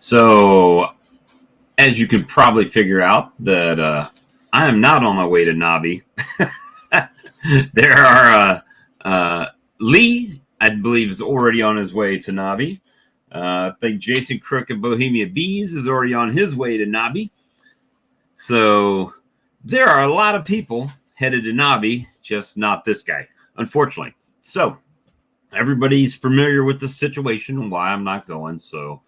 So, as you can probably figure out, that I am not on my way to Nobby. There are Lee, I believe, is already on his way to Nobby. I think Jason Crook of Bohemia Bees is already on his way to Nobby. So there are a lot of people headed to Nobby, just not this guy, unfortunately. So everybody's familiar with the situation and why I'm not going. So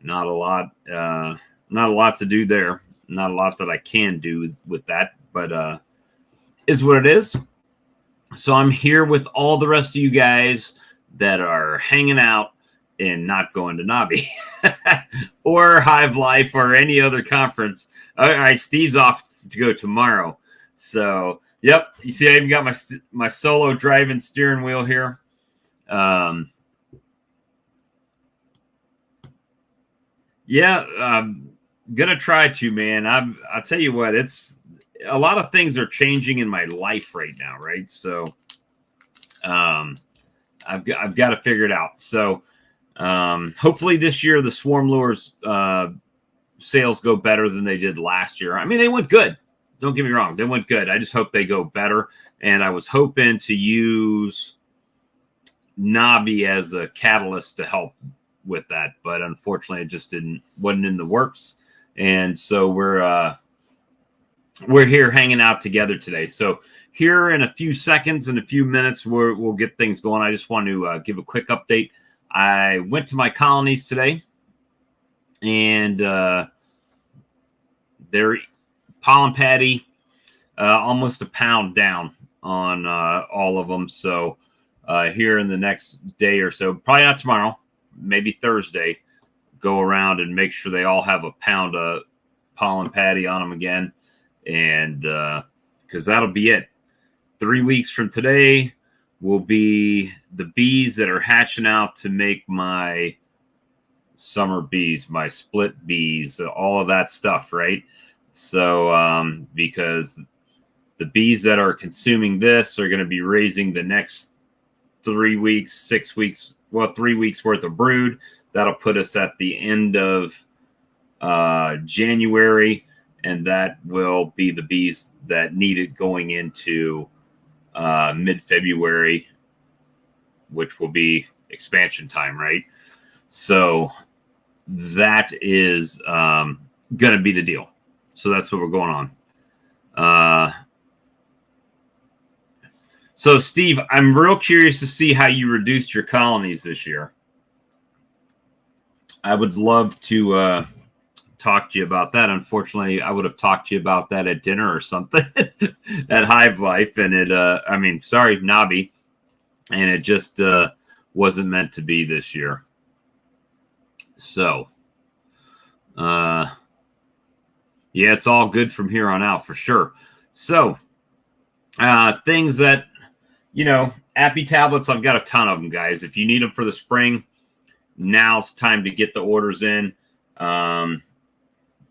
not a lot to do there. Not a lot that I can do with that, but is what it is. So I'm here with all the rest of you guys that are hanging out and not going to Nobby or Hive Life or any other conference. All right, Steve's off to go tomorrow. So, yep, you see I even got my solo driving steering wheel here. Yeah, I'm gonna try to, man. I'll tell you what, it's a lot of things are changing in my life right now, right? So I've got to figure it out. So hopefully this year the Swarm Lures sales go better than they did last year. I mean, they went good. Don't get me wrong. They went good. I just hope they go better. And I was hoping to use Nobby as a catalyst to help with that. But unfortunately, it just wasn't in the works. And so we're here hanging out together today. So here in a few seconds, in a few minutes, we'll get things going. I just want to give a quick update. I went to my colonies today, and they're pollen patty, almost a pound down on all of them. So here in the next day or so, probably not tomorrow, maybe Thursday, go around and make sure they all have a pound of pollen patty on them again. And because that'll be it. 3 weeks from today will be the bees that are hatching out to make my summer bees, my split bees, all of that stuff, right? So because the bees that are consuming this are going to be raising the next 3 weeks, 6 weeks, 3 weeks worth of brood. That'll put us at the end of January, and that will be the bees that need it going into mid-February, which will be expansion time, right? So that is going to be the deal. So that's what we're going on. So, Steve, I'm real curious to see how you reduced your colonies this year. I would love to talk to you about that. Unfortunately, I would have talked to you about that at dinner or something at Hive Life, and Nobby, and it just wasn't meant to be this year. So, yeah, it's all good from here on out for sure. So, things that, Appy tablets, I've got a ton of them, guys. If you need them for the spring, now's time to get the orders in.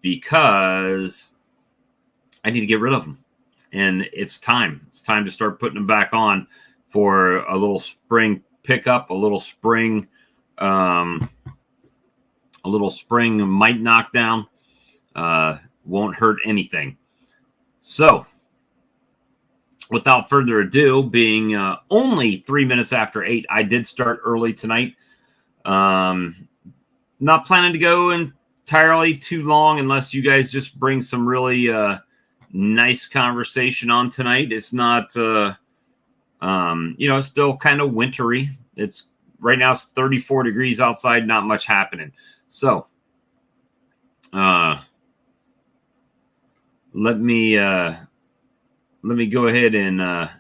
Because I need to get rid of them, and it's time. It's time to start putting them back on for a little spring pickup, a little spring mite knockdown. Won't hurt anything. So, without further ado, being only 3 minutes after 8, I did start early tonight. Not planning to go entirely too long unless you guys just bring some really nice conversation on tonight. It's not it's still kind of wintry. It's right now it's 34 degrees outside, not much happening. So let me go ahead and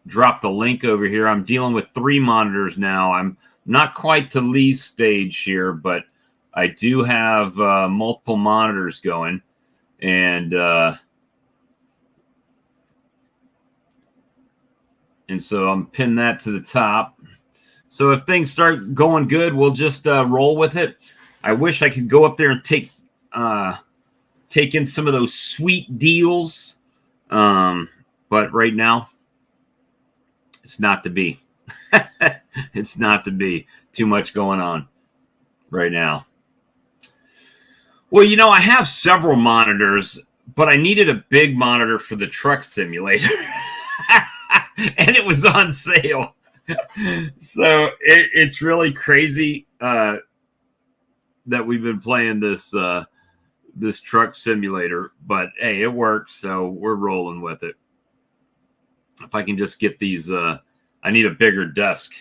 drop the link over here. I'm dealing with 3 monitors now. I'm not quite to Lee's stage here, but I do have multiple monitors going, and so I'm pinning that to the top. So if things start going good, we'll just roll with it. I wish I could go up there and take in some of those sweet deals, but right now it's not to be. It's not to be. Too much going on right now. Well, I have several monitors, but I needed a big monitor for the truck simulator. And it was on sale. So it's really crazy that we've been playing this this truck simulator, but hey, it works, so we're rolling with it. If I can just get these, I need a bigger desk,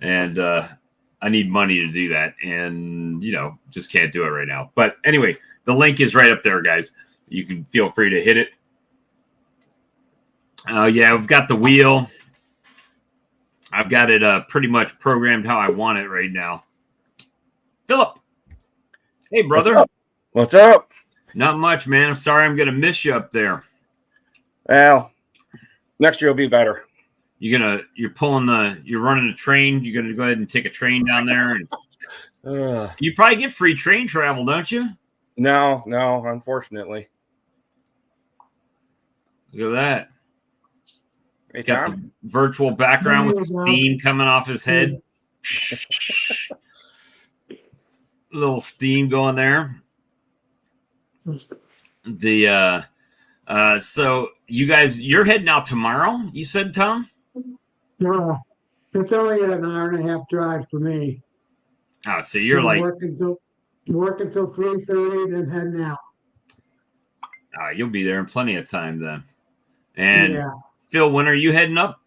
and I need money to do that, and just can't do it right now. But anyway, the link is right up there, guys. You can feel free to hit it. Yeah, we've got the wheel. I've got it pretty much programmed how I want it right now. Philip, hey brother. What's up? Not much, man. I'm sorry, I'm gonna miss you up there. Well, next year will be better. You're running a train. You're gonna go ahead and take a train down there, and you probably get free train travel, don't you? No, unfortunately. Look at that. Hey, got the virtual background with the steam coming off his head. Little steam going there. The so you guys, you're heading out tomorrow, you said, Tom? No, it's only an hour and a half drive for me. Oh, so you're like work until 3:30, then heading out. You'll be there in plenty of time then. And yeah. Phil, when are you heading up?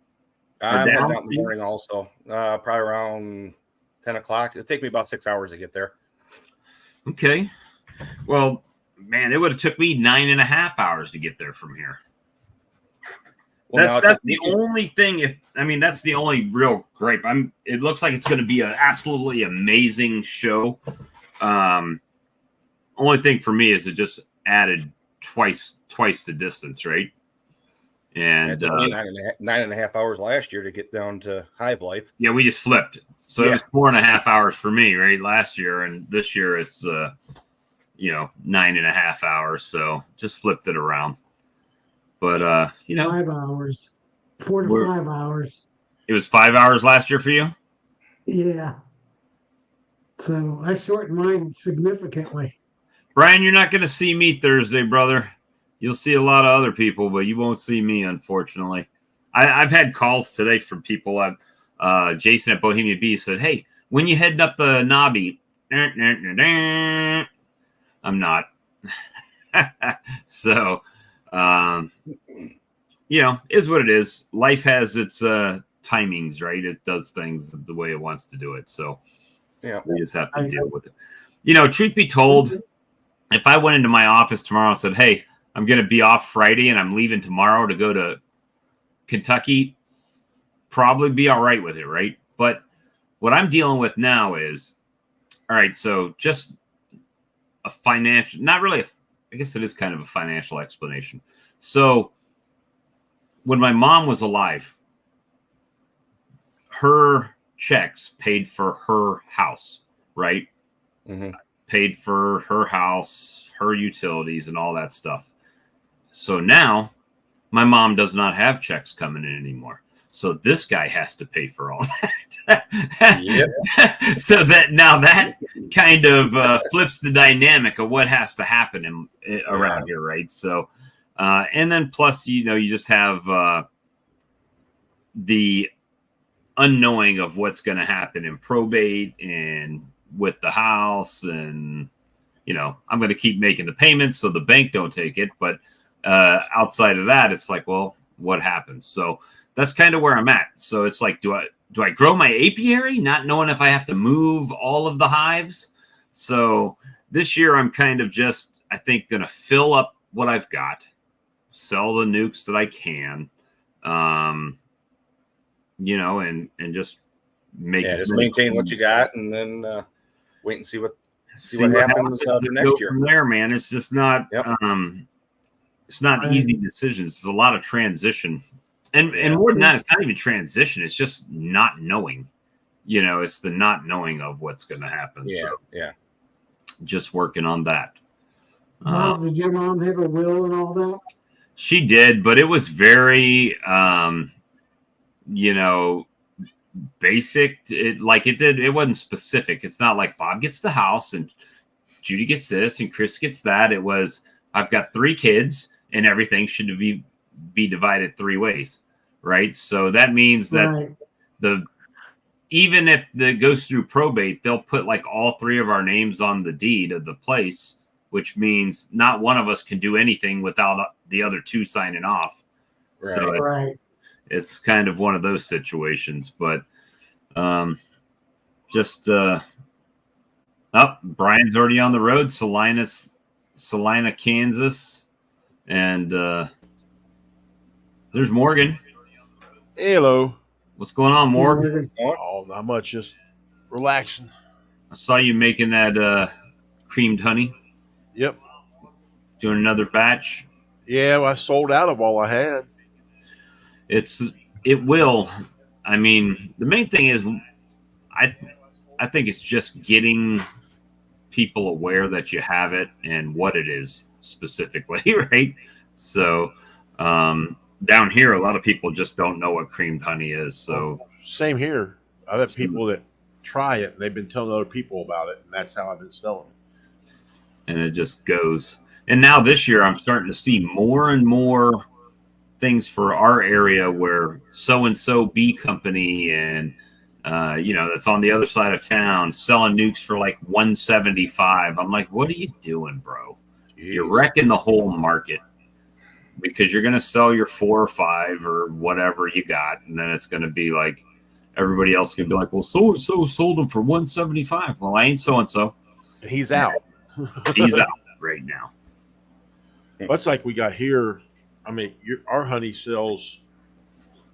I'm heading out in the morning also. Probably around 10 o'clock. It'll take me about 6 hours to get there. Okay. Well, man, it would have took me 9.5 hours to get there from here. Well, that's the only thing. That's the only real gripe. It looks like it's going to be an absolutely amazing show. Only thing for me is it just added twice the distance, right? And it took me 9.5 hours last year to get down to Hive Life. Yeah, we just flipped. So it was 4.5 hours for me, right, last year, and this year it's 9.5 hours. So just flipped it around. But 5 hours, 4 to 5 hours. It was 5 hours last year for you? Yeah. So I shortened mine significantly. Brian, you're not going to see me Thursday, brother. You'll see a lot of other people, but you won't see me, unfortunately. I've had calls today from people. Jason at Bohemia Bee said, "Hey, when you heading up the Knobby?" I'm not. So, is what it is. Life has its timings, right? It does things the way it wants to do it. So, we just have to deal with it. Truth be told, if I went into my office tomorrow and said, "Hey, I'm going to be off Friday and I'm leaving tomorrow to go to Kentucky," probably be all right with it, right? But what I'm dealing with now is, all right, so just a financial, not really, I guess it is kind of a financial explanation. So when my mom was alive, her checks paid for her house, right? Mm-hmm. Paid for her house, her utilities, and all that stuff. So now my mom does not have checks coming in anymore. So this guy has to pay for all that. Yep. So that kind of flips the dynamic of what has to happen around here, right? So, and then plus, you just have the unknowing of what's going to happen in probate and with the house, and I'm going to keep making the payments so the bank don't take it, but outside of that, it's like, well, what happens? So that's kind of where I'm at. So it's like, do I grow my apiary, not knowing if I have to move all of the hives? So this year I'm kind of just, I think, going to fill up what I've got, sell the nukes that I can, and just make just maintain what you got, and then wait and see what happens for next year. From there, man, it's just not. Yep. It's not easy decisions. It's a lot of transition, and more than that, it's not even transition. It's just not knowing. It's the not knowing of what's going to happen. Yeah, so, just working on that. Mom, did your mom have a will and all that? She did, but it was very, basic. It wasn't specific. It's not like Bob gets the house and Judy gets this and Chris gets that. It was, I've got 3 kids and everything should be divided 3 ways, right? So that means that even if it goes through probate, they'll put like all 3 of our names on the deed of the place, which means not one of us can do anything without the other 2 signing off. Right. So it's kind of one of those situations, but Brian's already on the road, Salina, Kansas, and there's Morgan. Hello. What's going on, Morgan? Oh, not much. Just relaxing. I saw you making that creamed honey. Yep. Doing another batch. Yeah, well, I sold out of all I had. It will. I mean, the main thing is, I think it's just getting people aware that you have it and what it is specifically, right? So down here, a lot of people just don't know what creamed honey is. So same here. I've had people that try it and they've been telling other people about it, and that's how I've been selling it. And it just goes. And now this year, I'm starting to see more and more things for our area where so-and-so bee company and that's on the other side of town selling nukes for like $175. I'm like, what are you doing, bro? Jeez. You're wrecking the whole market because you're going to sell your 4 or 5 or whatever you got. And then it's going to be like, everybody else can be like, well, so-and-so sold them for $175. Well, I ain't so-and-so. He's out. He's out right now. That's like we got here. I mean, our honey sells,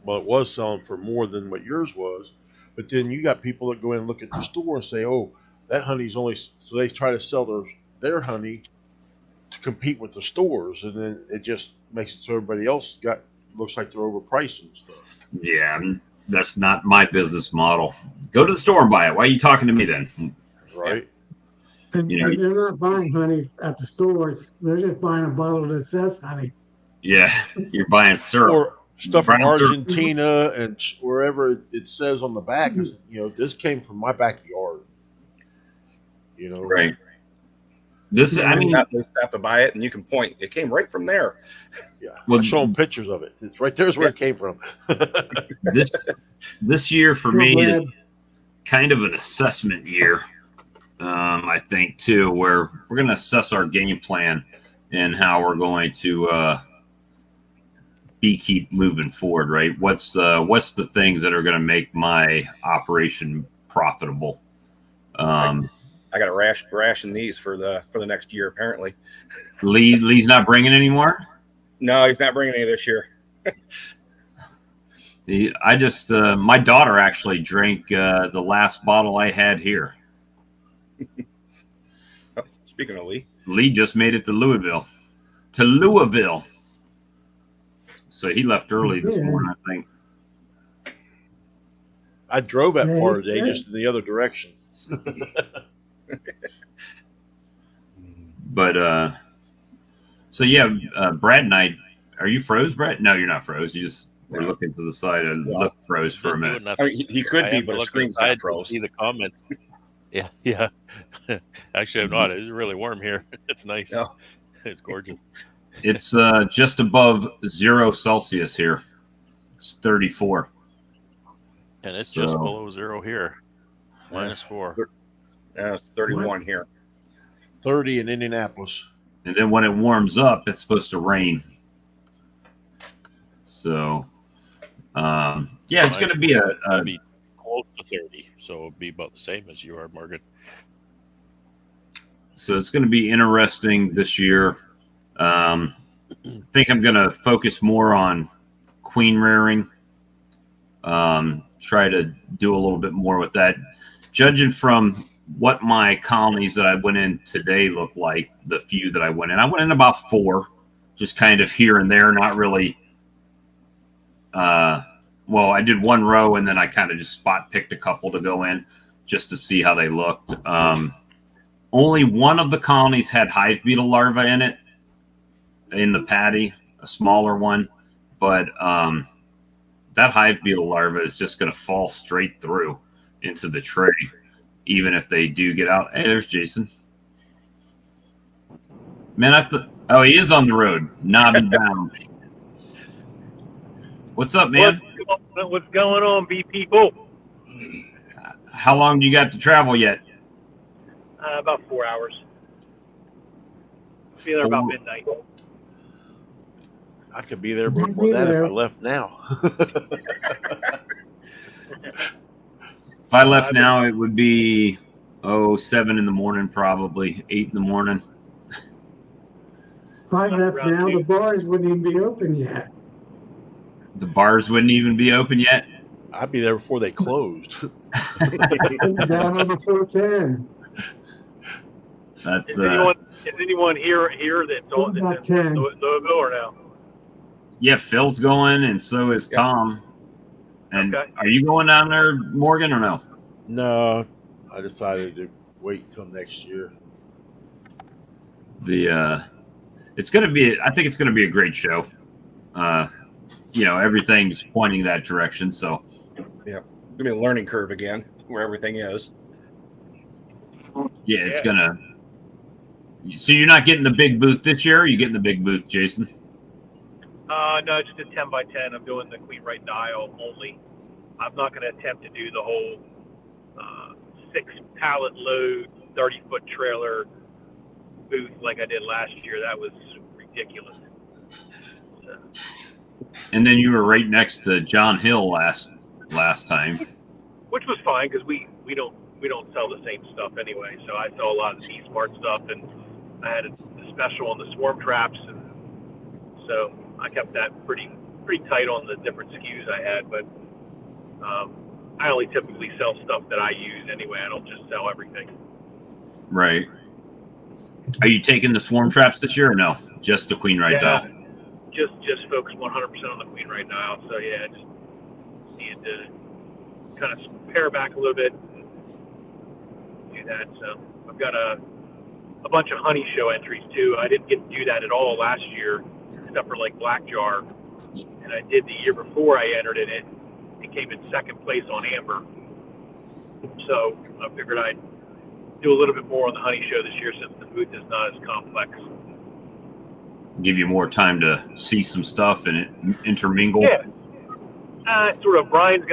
well, it was selling for more than what yours was. But then you got people that go in and look at the store and say, oh, that honey's only, so they try to sell their honey to compete with the stores. And then it just makes it so everybody else looks like they're overpricing stuff. Yeah, that's not my business model. Go to the store and buy it. Why are you talking to me then? Right. And they're not buying honey at the stores. They're just buying a bottle that says honey. Yeah, you're buying syrup. Or stuff from Argentina and wherever it says on the back, this came from my backyard. Right. They have to buy it, and you can point. It came right from there. Yeah, well, show them pictures of it. It's right there's where it came from. This year for me is kind of an assessment year. I think too, where we're going to assess our game plan and how we're going to beekeep moving forward, right? What's the things that are going to make my operation profitable? I got to ration these for the next year. Apparently, Lee's not bringing any more. No, he's not bringing any this year. I just my daughter actually drank the last bottle I had here. Speaking of Lee just made it to Louisville. So he left early this morning, I think. I drove that far today, just in the other direction. But so yeah, Brad and I, are you froze, Brad? No, you're not froze. You just were looking to the side and looked froze for a minute. I mean, he could be, but the screen's not froze. See the comments. Yeah. Actually, I'm not. It's really warm here. It's nice. Yeah. It's gorgeous. It's just above 0 Celsius here. It's 34. And it's just below 0 here. -4. Yeah, it's 31 here. 30 in Indianapolis. And then when it warms up, it's supposed to rain. So, it's going to be be close to 30, so it'll be about the same as you are, Margaret. So it's going to be interesting this year. I think I'm going to focus more on queen rearing. Try to do a little bit more with that. Judging from what my colonies that I went in today look like, the few that I went in about 4, just kind of here and there, not really. I did 1 row and then I kind of just spot picked a couple to go in just to see how they looked. Only one of the colonies had hive beetle larvae in it, in the patty, a smaller one, but that hive beetle larva is just going to fall straight through into the tray, even if they do get out. Hey, there's Jason. Man, oh, he is on the road. Nobby bound. What's up, man? What's going on, bee people? How long do you got to travel yet? About 4 hours. Be there about midnight. I could be there before that if I left now. If I left now, it would be 7 in the morning, probably 8 in the morning. If I left now, the bars wouldn't even be open yet. The bars wouldn't even be open yet. I'd be there before they closed. Down on the 410. That's is anyone here that's on about 10. Louisville or no? Yeah, Phil's going, and so is Tom. And Okay. Are you going down there, Morgan, or no? No, I decided to wait till next year. It's going to be. I think it's going to be a great show. Everything's pointing that direction. So, yeah, it's gonna be a learning curve again, where everything is. Yeah, it's gonna. So you're not getting the big booth this year? Or are you getting the big booth, Jason? No, just a 10 by 10. I'm doing the Queen Right dial only. I'm not going to attempt to do the whole 6 pallet load, 30-foot trailer booth like I did last year. That was ridiculous. So. And then you were right next to John Hill last time, which was fine because we don't sell the same stuff anyway. So I sell a lot of the Bee Smart stuff, and I had a special on the swarm traps, and so I kept that pretty tight on the different SKUs I had. But I only typically sell stuff that I use anyway. I don't just sell everything. Right. Are you taking the swarm traps this year or no? Just the Queen Right dial? Just focus 100% on the Queen Right dial. So yeah, I just needed to kind of pare back a little bit and do that. So I've got a bunch of honey show entries too. I didn't get to do that at all last year, except for like Black Jar, and I did the year before I entered in it. It came in second place on Amber. So I figured I'd do a little bit more on the honey show this year since the booth is not as complex. Give you more time to see some stuff and it intermingle. Yeah. Sort of. Brian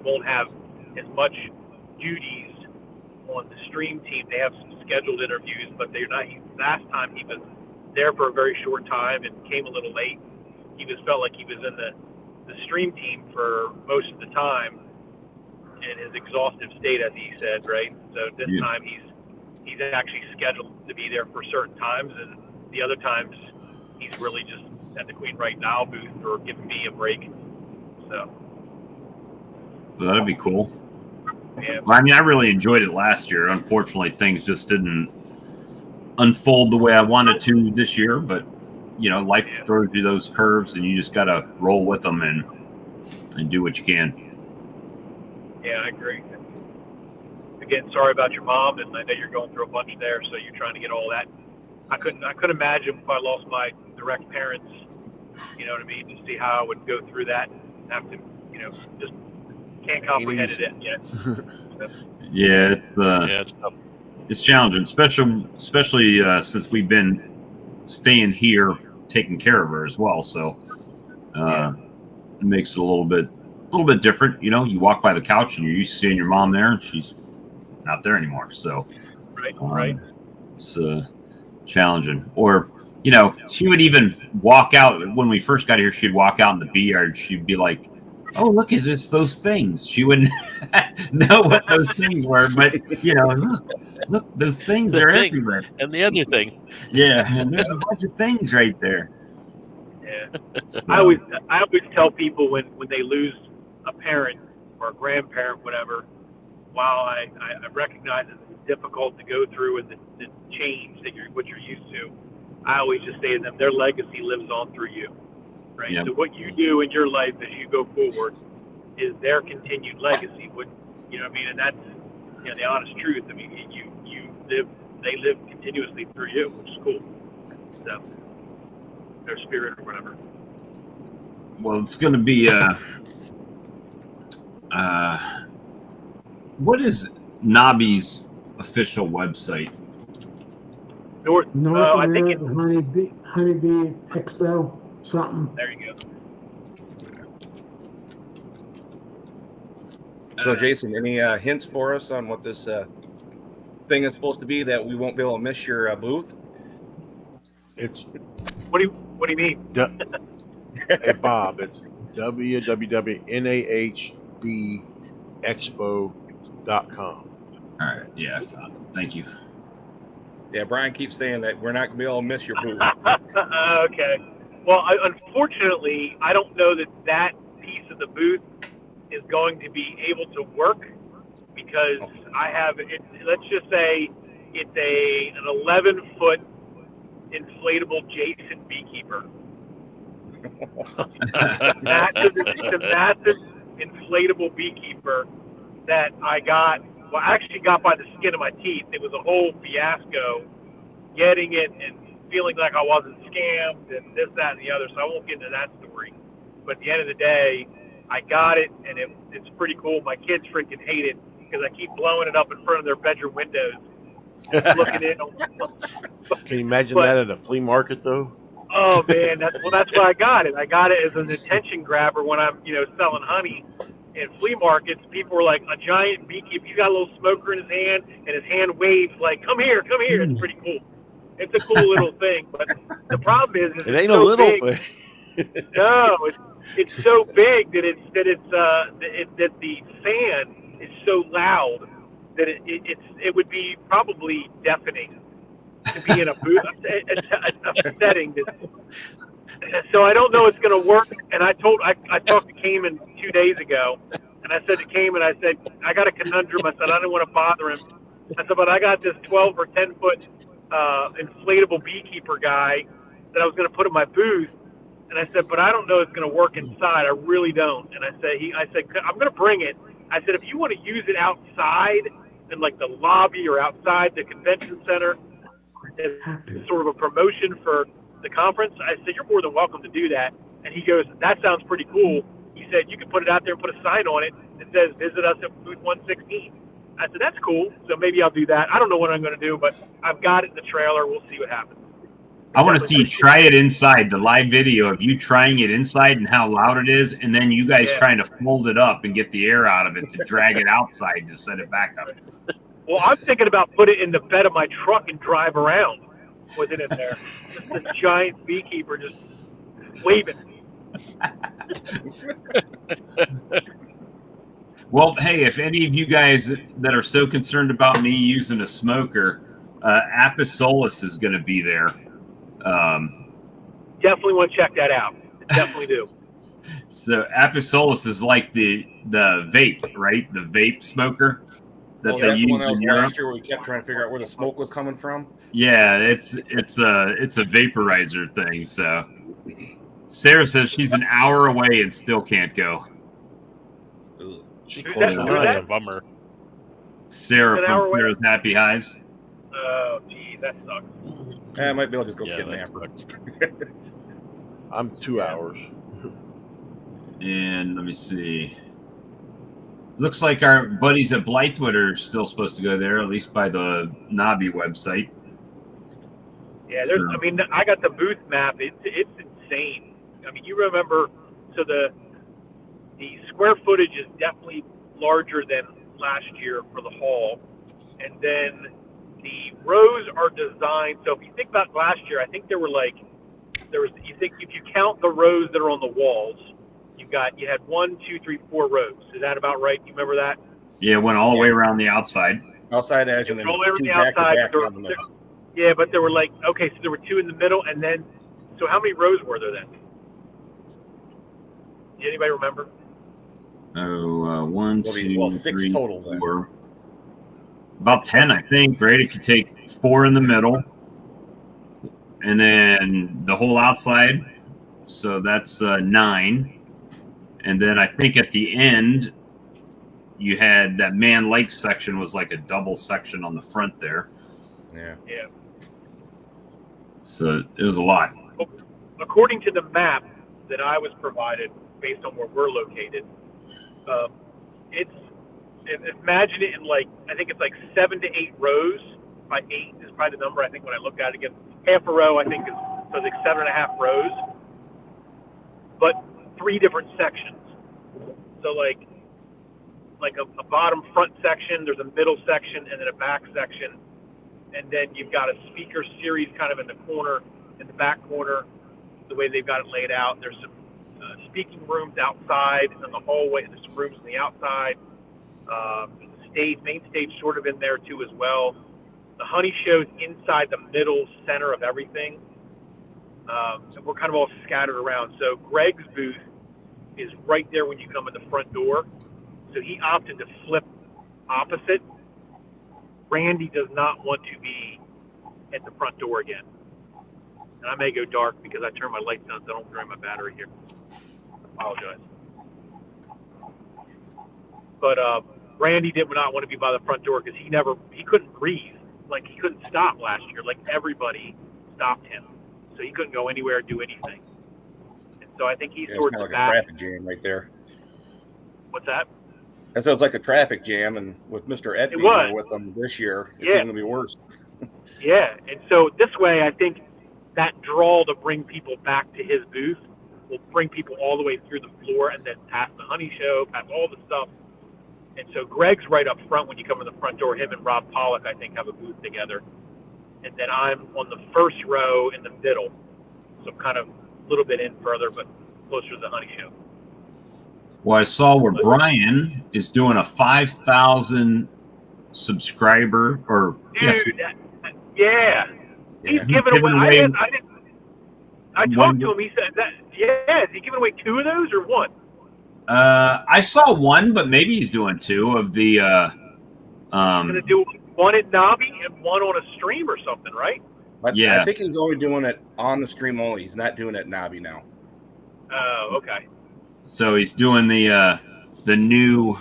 won't have as much duties on the stream team. They have some scheduled interviews, but they're not. Last time he was there for a very short time and came a little late. He just felt like he was in the stream team for most of the time in his exhaustive state, as he said, right? So this time he's actually scheduled to be there for certain times, and the other times he's really just at the Queen Right Now booth for giving me a break. So Well, that'd be cool. Yeah. Well, I mean, I really enjoyed it last year. Unfortunately, things just didn't unfold the way I wanted to this year, but life throws you those curves, and you just got to roll with them and do what you can. Yeah, I agree. Again, sorry about your mom, and I know you're going through a bunch there, so you're trying to get all that. I couldn't imagine if I lost my direct parents, you know what I mean, to see how I would go through that and have to, just can't comprehend it yet. Yeah, it's tough. It's challenging, especially since we've been staying here, taking care of her as well. So it makes it a little bit different. You walk by the couch and you're used to seeing your mom there, and she's not there anymore. So right. It's challenging. Or she would even walk out when we first got here. She'd walk out in the bee yard. She'd be like, "Oh, look at this! Those things." She wouldn't know what those things were, but look, those things are everywhere. And the other thing, and there's a bunch of things right there. Yeah, So, I always tell people when they lose a parent or a grandparent, whatever. While I recognize it's difficult to go through and the change that what you're used to, I always just say to them, their legacy lives on through you. Right. Yep. So what you do in your life as you go forward is their continued legacy. And that's the honest truth. I mean, they live continuously through you, which is cool. So their spirit or whatever. well, it's going to be what is Nobby's official website? North. North I think it's America Honeybee Expo, something. there. You go. So, Jason, any hints for us on what this thing is supposed to be that we won't be able to miss your booth? It's What do you mean? hey Bob, it's www.nahbexpo.com. All right. Yeah, I found it. Thank you. Yeah, Brian keeps saying that we're not going to be able to miss your booth. Okay. Well, unfortunately, I don't know that piece of the booth is going to be able to work because I have it. Let's just say it's an 11-foot inflatable Jason Beekeeper. It's a massive inflatable Beekeeper that I got. Well, I actually got by the skin of my teeth. It was a whole fiasco getting it and feeling like I wasn't scammed and this, that, and the other. So I won't get into that story. But at the end of the day, I got it, and it's pretty cool. My kids freaking hate it because I keep blowing it up in front of their bedroom windows, looking in. Can you imagine that at a flea market though? Oh man, that's why I got it. I got it as an attention grabber when I'm selling honey in flea markets. People were like, a giant beekeeper. He's got a little smoker in his hand, and his hand waves like, "Come here, come here." It's pretty cool. It's a cool little thing, but the problem is It ain't a little thing. No, it's so big that that the fan is so loud that it would be probably deafening to be in a booth, a setting. So I don't know it's going to work. And I talked to Cayman 2 days ago, and I said to Cayman, I said, I got a conundrum. I said I didn't want to bother him. I said, but I got this 12 or 10 foot inflatable Beekeeper guy that I was going to put in my booth. And I said, but I don't know it's going to work inside. I really don't. And I said, I'm going to bring it. I said, if you want to use it outside in like the lobby or outside the convention center as sort of a promotion for the conference, I said, you're more than welcome to do that. And he goes, that sounds pretty cool. He said, you can put it out there and put a sign on it that says, visit us at booth 116. I said, that's cool. So maybe I'll do that. I don't know what I'm going to do, but I've got it in the trailer. We'll see what happens. I want to see you try it inside, the live video of you trying it inside and how loud it is, and then you guys trying to fold it up and get the air out of it to drag it outside to set it back up. Well, I'm thinking about putting it in the bed of my truck and drive around with it in there. Just this giant Beekeeper just waving. Well, hey, if any of you guys that are so concerned about me using a smoker, Apisolus is going to be there. Definitely want to check that out. Definitely do. So Apisolus is like the vape, right? The vape smoker that they use in Europe. Last year where we kept trying to figure out where the smoke was coming from. Yeah, it's a vaporizer thing. So Sarah says she's an hour away and still can't go. That's a bummer. Sarah from Sarah's Happy Hives. Oh, gee, that sucks. I might be able to just go kidnap her. I'm 2 hours. And let me see. Looks like our buddies at Blythewood are still supposed to go there, at least by the Nobby website. Yeah, I mean, I got the booth map. It's insane. I mean, you remember, so the square footage is definitely larger than last year for the hall, and then the rows are designed. So if you think about last year, I think you think if you count the rows that are on the walls, you had 1, 2, 3, 4 rows. Is that about right? You remember that? Yeah, it went all the way around the outside. Outside edge and then all the way around two the back to outside. back down the middle. Yeah, but there were so there were 2 in the middle, and then, so how many rows were there then? Anybody remember? Oh, 1, 2, 6 3, total then. 4. About 10, I think, right? If you take 4 in the middle, and then the whole outside, so that's 9. And then I think at the end, you had that Man Lake section was like a double section on the front there. Yeah. Yeah. So it was a lot. According to the map that I was provided, based on where we're located, imagine it in I think it's 7 to 8 rows by 8 is probably the number I think when I looked at it again. Half a row, I think, is so like 7.5 rows, but 3 different sections. So like a bottom front section, there's a middle section, and then a back section, and then you've got a speaker series kind of in the corner, in the back corner, the way they've got it laid out. There's some speaking rooms outside in the hallway. There's some rooms on the outside. Main stage sort of in there too as well. The honey show's inside the middle center of everything. And we're kind of all scattered around. So Greg's booth is right there when you come in the front door. So he opted to flip opposite. Randy does not want to be at the front door again. And I may go dark because I turn my lights on so I don't drain my battery here. I apologize. But Randy did not want to be by the front door because he couldn't breathe. Like, he couldn't stop last year. Like, everybody stopped him. So he couldn't go anywhere or do anything. And so I think he's sort of like a traffic jam right there. What's that? And so it's like a traffic jam, and with Mr. Ed being there with them this year, it's even going to be worse. Yeah, and so this way, I think that draw to bring people back to his booth will bring people all the way through the floor and then past the honey show, past all the stuff. And so Greg's right up front when you come in the front door. Him and Rob Pollock, I think, have a booth together. And then I'm on the first row in the middle, so kind of a little bit in further, but closer to the honey show. Well, I saw where Brian is doing a 5,000 subscriber, or dude, yeah. He's giving away. I talked to him. He said that. Yeah, is he giving away 2 of those or 1? I saw 1, but maybe he's doing 2 of the. He's gonna do 1 at Nobby and 1 on a stream or something, right? I think he's only doing it on the stream only. He's not doing it at Nobby now. Oh, okay. So he's doing the new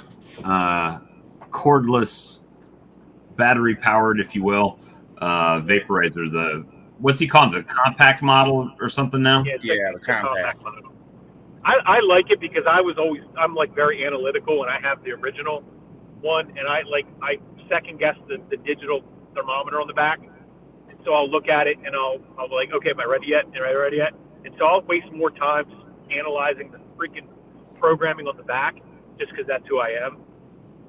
cordless, battery powered, if you will, vaporizer. What's he calling it? The compact model or something now? Yeah, the compact model. I like it because I'm like very analytical, and I have the original one, and I second guess the digital thermometer on the back. And so I'll look at it and I'll be like, okay, am I ready yet? Am I ready yet? And so I'll waste more time analyzing the freaking programming on the back just because that's who I am.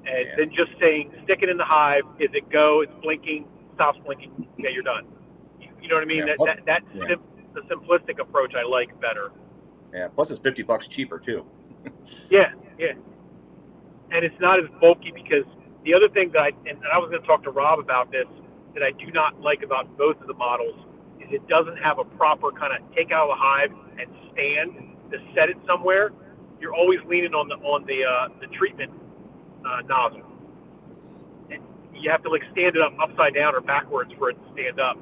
And then just saying, stick it in the hive. Is it go? It's blinking. Stops blinking. Okay, you're done. You know what I mean? Yeah. The simplistic approach I like better. Yeah. Plus, it's $50 cheaper too. Yeah. And it's not as bulky because the other thing that I was going to talk to Rob about this, that I do not like about both of the models is it doesn't have a proper kind of take out of the hive and stand to set it somewhere. You're always leaning on the treatment nozzle. And you have to like stand it up upside down or backwards for it to stand up.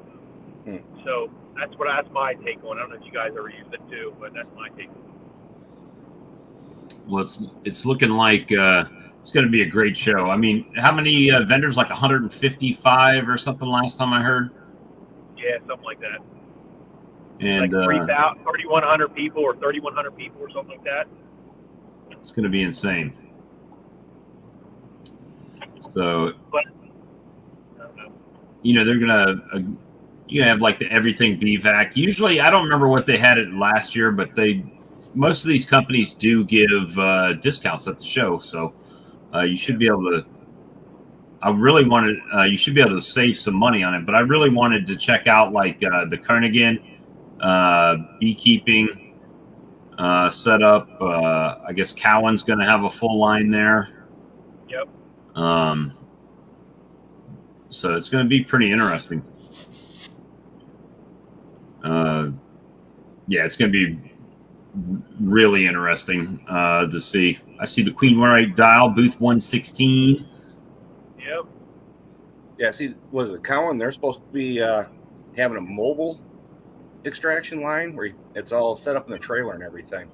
So that's my take on it. I don't know if you guys ever used it too, but that's my take. Well, it's looking like it's going to be a great show. I mean, how many vendors? Like 155 or something last time I heard. Yeah, something like that. And like 3,100 people or 3,100 people or something like that. It's going to be insane. So, but, you know, they're going to you have like the everything BVAC. Usually, I don't remember what they had it last year, but most of these companies do give discounts at the show. So you should be able to. I really wanted. You should be able to save some money on it, but I really wanted to check out like the Kernigan beekeeping setup. I guess Cowan's going to have a full line there. Yep. So it's going to be pretty interesting. Yeah, it's going to be really interesting to see. I see the Queen White dial, booth 116. Yep. Yeah, see, was it Cowan? They're supposed to be having a mobile extraction line where it's all set up in the trailer and everything.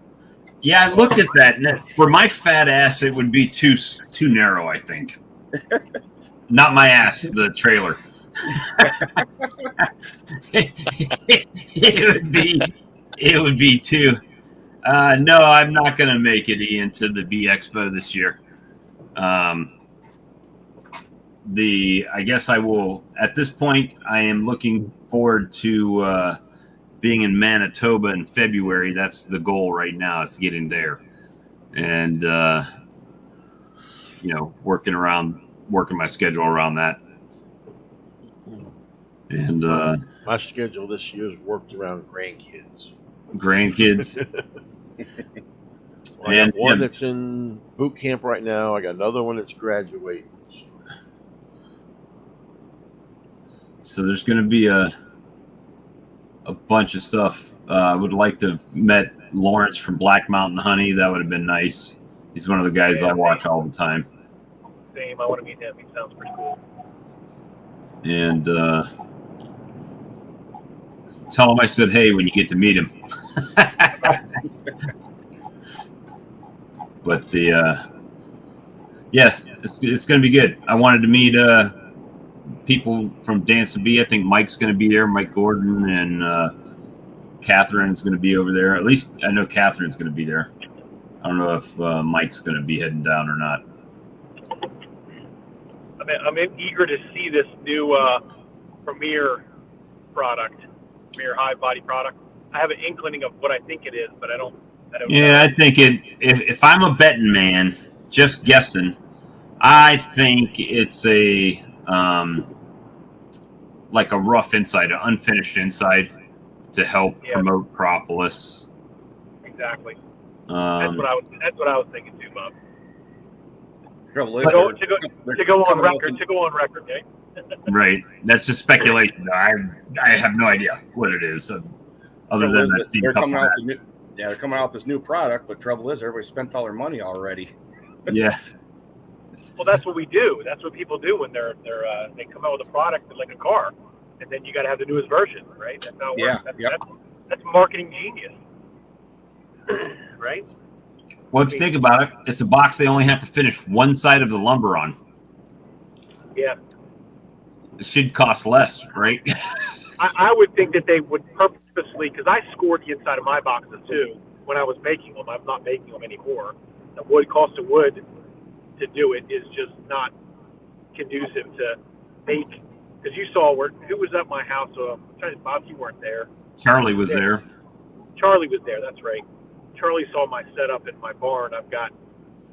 Yeah, I looked at that. And for my fat ass, it would be too narrow, I think. Not my ass, the trailer. it would be too. No, I'm not going to make it into the Bee Expo this year. I guess I will. At this point, I am looking forward to being in Manitoba in February. That's the goal right now. Is getting there, and working my schedule around that. And My schedule this year is worked around grandkids. Well, I got one that's in boot camp right now. I got another one that's graduating. So there's going to be a bunch of stuff. I would like to have met Lawrence from Black Mountain Honey. That would have been nice. He's one of the guys I watch all the time. Same. I want to meet him. He sounds pretty cool. And tell him I said, hey, when you get to meet him. But it's going to be good. I wanted to meet people from Dance to Bee. I think Mike's going to be there. Mike Gordon and Catherine's going to be over there. At least I know Catherine's going to be there. I don't know if Mike's going to be heading down or not. I'm eager to see this new Premier product, Premier Hive Body product. I have an inkling of what I think it is, but I don't Yeah, know. I think if I'm a betting man, just guessing, I think it's a like a rough inside, an unfinished inside to help promote propolis. Exactly. That's what I was thinking too, Bob. To go on record, okay? Right. That's just speculation. I have no idea what it is. Other than that, they're coming out with this new product, but trouble is everybody spent all their money already. Yeah. Well, that's what we do. That's what people do when they come out with a product like a car, and then you got to have the newest version, right? That's how it works. That's marketing genius, right? Well, if you think about it, it's a box they only have to finish one side of the lumber on. Yeah. It should cost less, right? I would think that they would purposely, because I scored the inside of my boxes too when I was making them. I'm not making them anymore. The cost of wood to do it is just not conducive to make. Because you saw who was at my house. Bob, you weren't there. Charlie was there. Charlie was there. That's right. Charlie saw my setup in my barn. I've got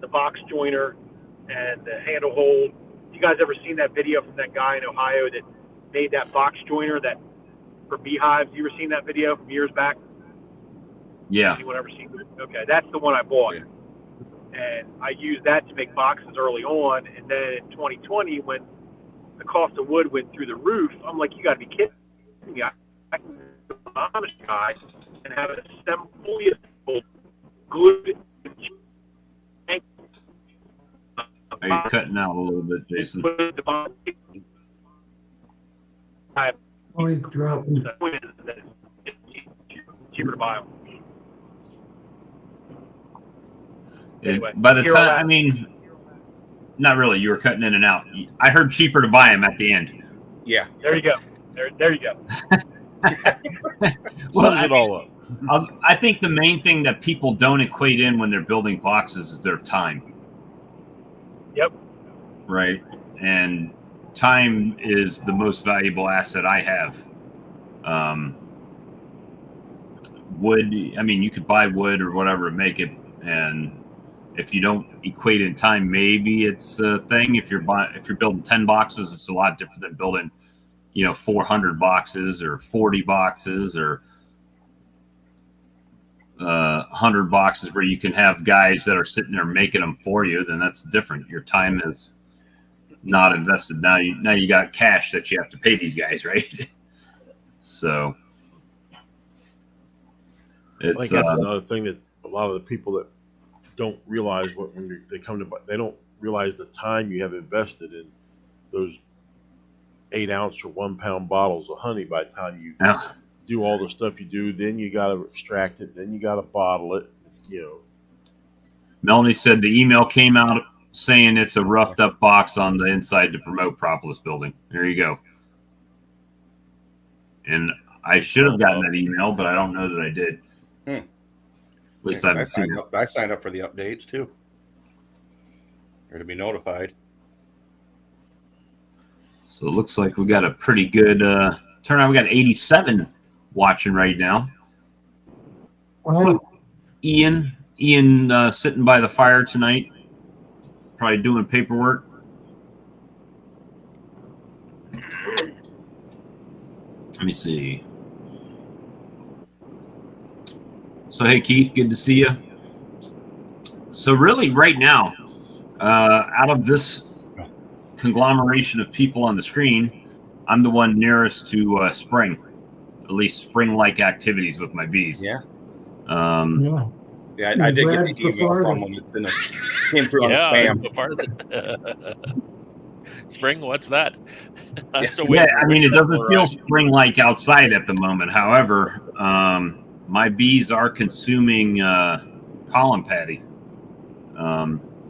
the box joiner and the handle hold. You guys ever seen that video from that guy in Ohio that made that box joiner for beehives? You ever seen that video from years back? Yeah. Anyone ever seen it? Okay, that's the one I bought. Yeah. And I used that to make boxes early on. And then in 2020, when the cost of wood went through the roof, I'm like, you got to be kidding me. I can go to an Amish guy and have it fully assembled, glued. Are you cutting out a little bit, Jason? Only dropping. Cheaper to buy them. Anyway, by the time, I mean, not really. You were cutting in and out. I heard cheaper to buy them at the end. Yeah. There you go. There you go. Well, Sums it all up. I think the main thing that people don't equate in when they're building boxes is their time. Yep. Right. And time is the most valuable asset I have. Wood, I mean, you could buy wood or whatever and make it. And if you don't equate in time, maybe it's a thing. If you're building 10 boxes, it's a lot different than building, 400 boxes or 40 boxes or 100 boxes where you can have guys that are sitting there making them for you. Then that's different. Your time is not invested. Now you got cash that you have to pay these guys, right? So I think that's another thing that a lot of the people that don't realize when they come to, they don't realize the time you have invested in those 8-ounce or 1-pound bottles of honey. By the time you do all the stuff you do, then you got to extract it, then you got to bottle it. Melanie said the email came out saying it's a roughed up box on the inside to promote propolis building. There you go. And I should have gotten that email, but I don't know that I did. At least I signed up for the updates too, or to be notified. So it looks like we got a pretty good turnout. We got 87 watching right now. Well, Ian sitting by the fire tonight, probably doing paperwork. Let me see. So hey Keith, good to see you. So really right now, out of this conglomeration of people on the screen, I'm the one nearest to spring, at least spring-like activities with my bees. Yeah. yeah. Yeah, I did get Brad's the the email from farthest. them. It's been came through on Yeah, spam. so far spring. What's that? I'm Yeah. still Yeah, waiting for I mean, it winter doesn't to feel arrive. spring-like outside at the moment. However, my bees are consuming pollen patty.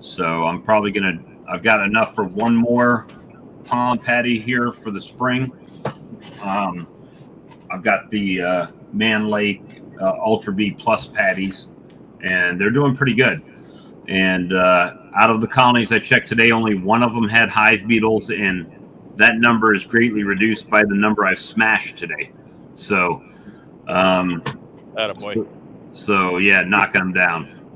So I'm probably I've got enough for one more pollen patty here for the spring. I've got the Man Lake Ultra B Plus patties, and they're doing pretty good. And out of the colonies I checked today, only one of them had hive beetles, and that number is greatly reduced by the number I've smashed today. So, Attaboy. so yeah, knocking them down.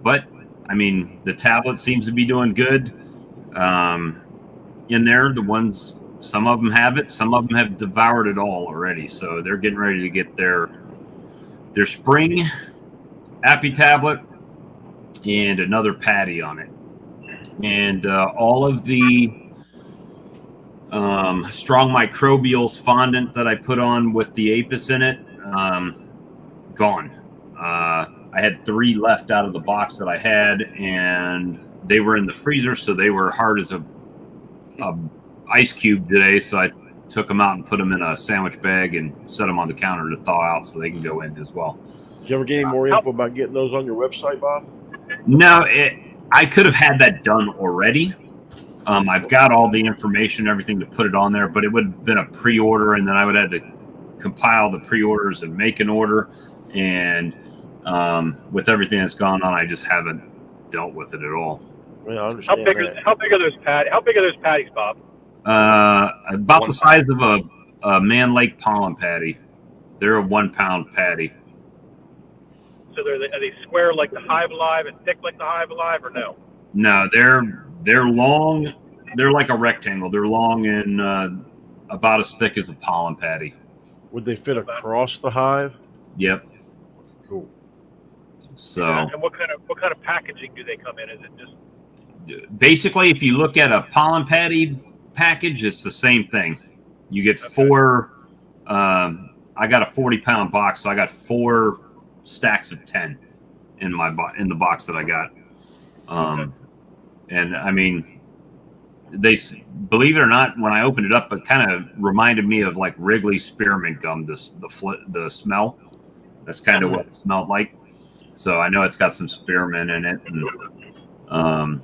But I mean, the tablet seems to be doing good. In there, the ones, some of them have it, some of them have devoured it all already. So they're getting ready to get their spring Appy tablet and another patty on it. And all of the strong microbials fondant that I put on with the apis in it, gone. I had 3 left out of the box that I had, and they were in the freezer, so they were hard as a ice cube today. So I took them out and put them in a sandwich bag and set them on the counter to thaw out so they can go in as well. Did you ever get any more info about getting those on your website, Bob? No, I could have had that done already. I've got all the information, everything to put it on there, but it would have been a pre-order, and then I would have to compile the pre-orders and make an order. And with everything that's gone on, I just haven't dealt with it at all. Well, I understand that. How big are those patties, Bob? About the size of a Man Lake pollen patty. They're a 1 pound patty. So are they square like the Hive Alive and thick like the Hive Alive, or no? No, they're long. They're like a rectangle. They're long and about as thick as a pollen patty. Would they fit across the hive? Yep. Cool. So, and what kind of packaging do they come in? Is it just basically, if you look at a pollen patty package, it's the same thing. You get 4. I got a 40-pound box, so I got 4 stacks of 10 in the box that I got. And I mean, they, believe it or not, when I opened it up, it kind of reminded me of like Wrigley spearmint gum. The smell. That's kind of what it smelled like. So I know it's got some spearmint in it, and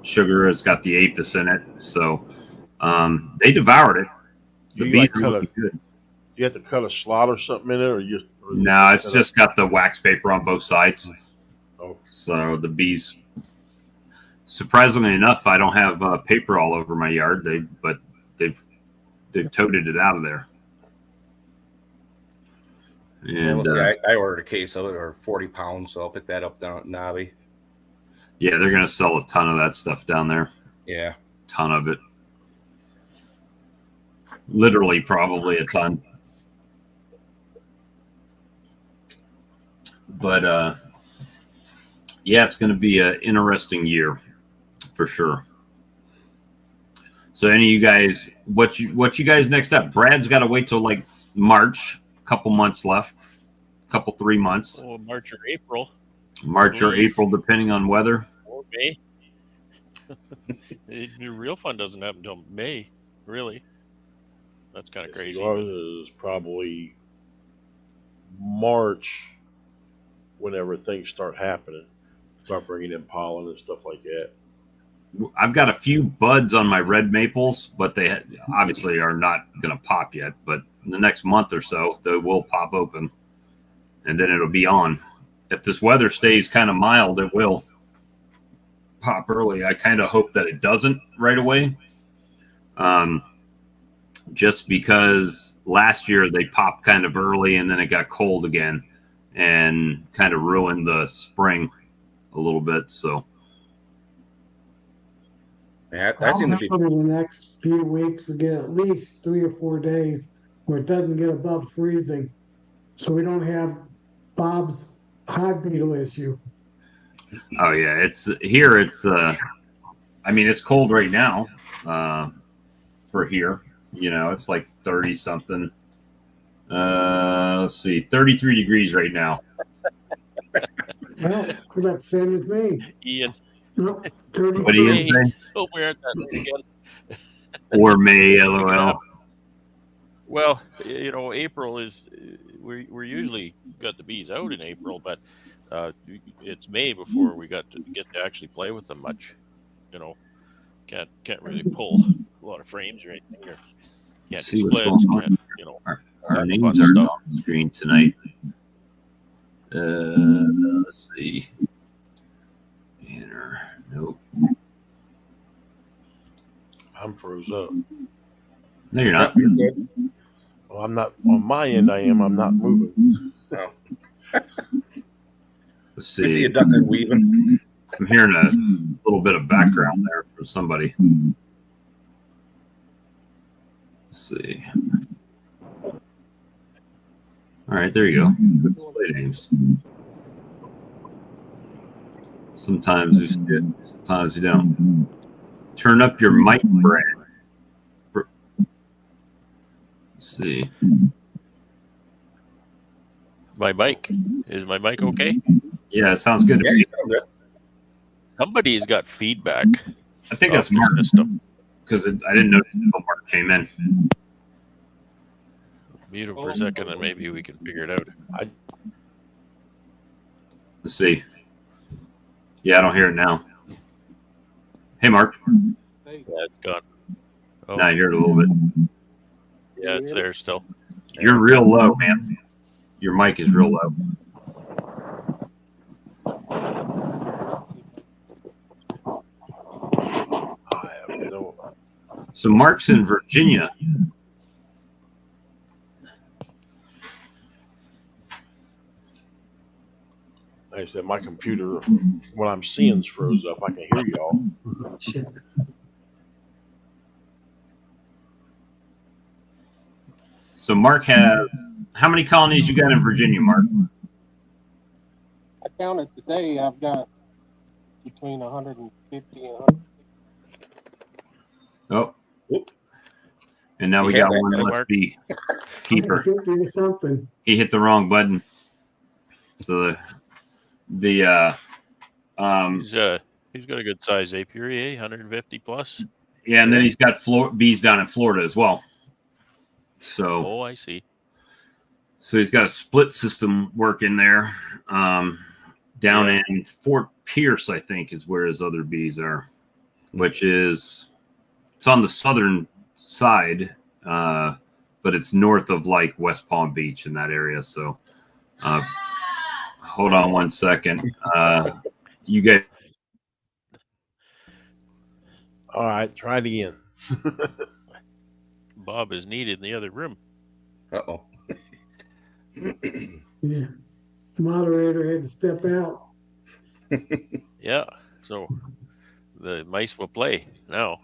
sugar. It's got the apis in it. So they devoured it. The bees are looking good. Do you have to cut a slot or something in it, or you? No, it's just got the wax paper on both sides. Oh. So the bees, surprisingly enough, I don't have paper all over my yard. They've toted it out of there. And I ordered a case of it, or 40 pounds, so I'll pick that up down at Nobby. yeah, they're gonna sell a ton of that stuff down there. Yeah. Ton of it. Literally, probably a ton. But yeah, it's going to be an interesting year for sure. So, any of you guys, what you guys next up? Brad's got to wait till like March. A couple months left. 3 months. Oh, March or April. March or April, depending on weather. Or May. The real fun doesn't happen until May, really. That's kind of crazy. It was probably March whenever things start happening. Start bringing in pollen and stuff like that. I've got a few buds on my red maples, but they obviously are not going to pop yet. But in the next month or so, they will pop open, and then it'll be on. If this weather stays kind of mild, it will pop early. I kind of hope that it doesn't right away. just because last year they popped kind of early and then it got cold again and kind of ruined the spring a little bit. So Yeah, I'm that seemed to be. hoping in the next few weeks we get at least 3 or 4 days where it doesn't get above freezing, so we don't have Bob's hive beetle issue. oh yeah, it's here. It's I mean, it's cold right now for here. You know, it's like 30 something. Let's see, 33 degrees right now. Well, about the same as me. Ian, No, What do you 32. say? hope we aren't that late again. Or May, Make it LOL. happen. Well, you know, April is we're usually got the bees out in April, but it's May before we get to actually play with them much. You know, can't really pull a lot of frames or anything. Or can't See do what's splits. going on. Can't, you know, Our fun names are stuff. not on the screen tonight. Let's see. Banner. Nope. I'm froze up. No, you're not. You're good. Well, I'm not on my end. I am. I'm not moving. Oh, Let's we see see. you ducking and weaving. I'm hearing a little bit of background there from somebody. Let's see. All right, there you go. Good display names. Sometimes you see it, sometimes you don't. Turn up your mic brand. Let's see. My mic is my mic okay? Yeah, it sounds good to Yeah, me. you sound good. Somebody's got feedback. I think that's off their Mark system. because I didn't notice until Mark came in. Mute him for a second, and maybe we can figure it out. Let's see. Yeah, I don't hear it now. Hey, Mark. Yeah, it's gone. Oh, Now I hear it a little bit. yeah, it's there still. You're real low, man. Your mic is real low. I have no. So Mark's in Virginia. Like I said, my computer, what I'm seeing is froze up. I can hear y'all. Shit. So Mark has how many colonies you got in Virginia, Mark? I counted today. I've got between 150 and 100. Oh. And now we Yeah, got one that less Mark. beekeeper. 150 or something. He hit the wrong button. So the He's got a good size apiary, 150 plus. yeah, and then he's got bees down in Florida as well. So Oh, I see. So he's got a split system working there. Down in Fort Pierce, I think, is where his other bees are, which is it's on the southern side, but it's north of like West Palm Beach in that area. So hold on one second. You guys. All right, try it again. Bob is needed in the other room. Uh-oh. Yeah. The moderator had to step out. Yeah, so the mice will play now.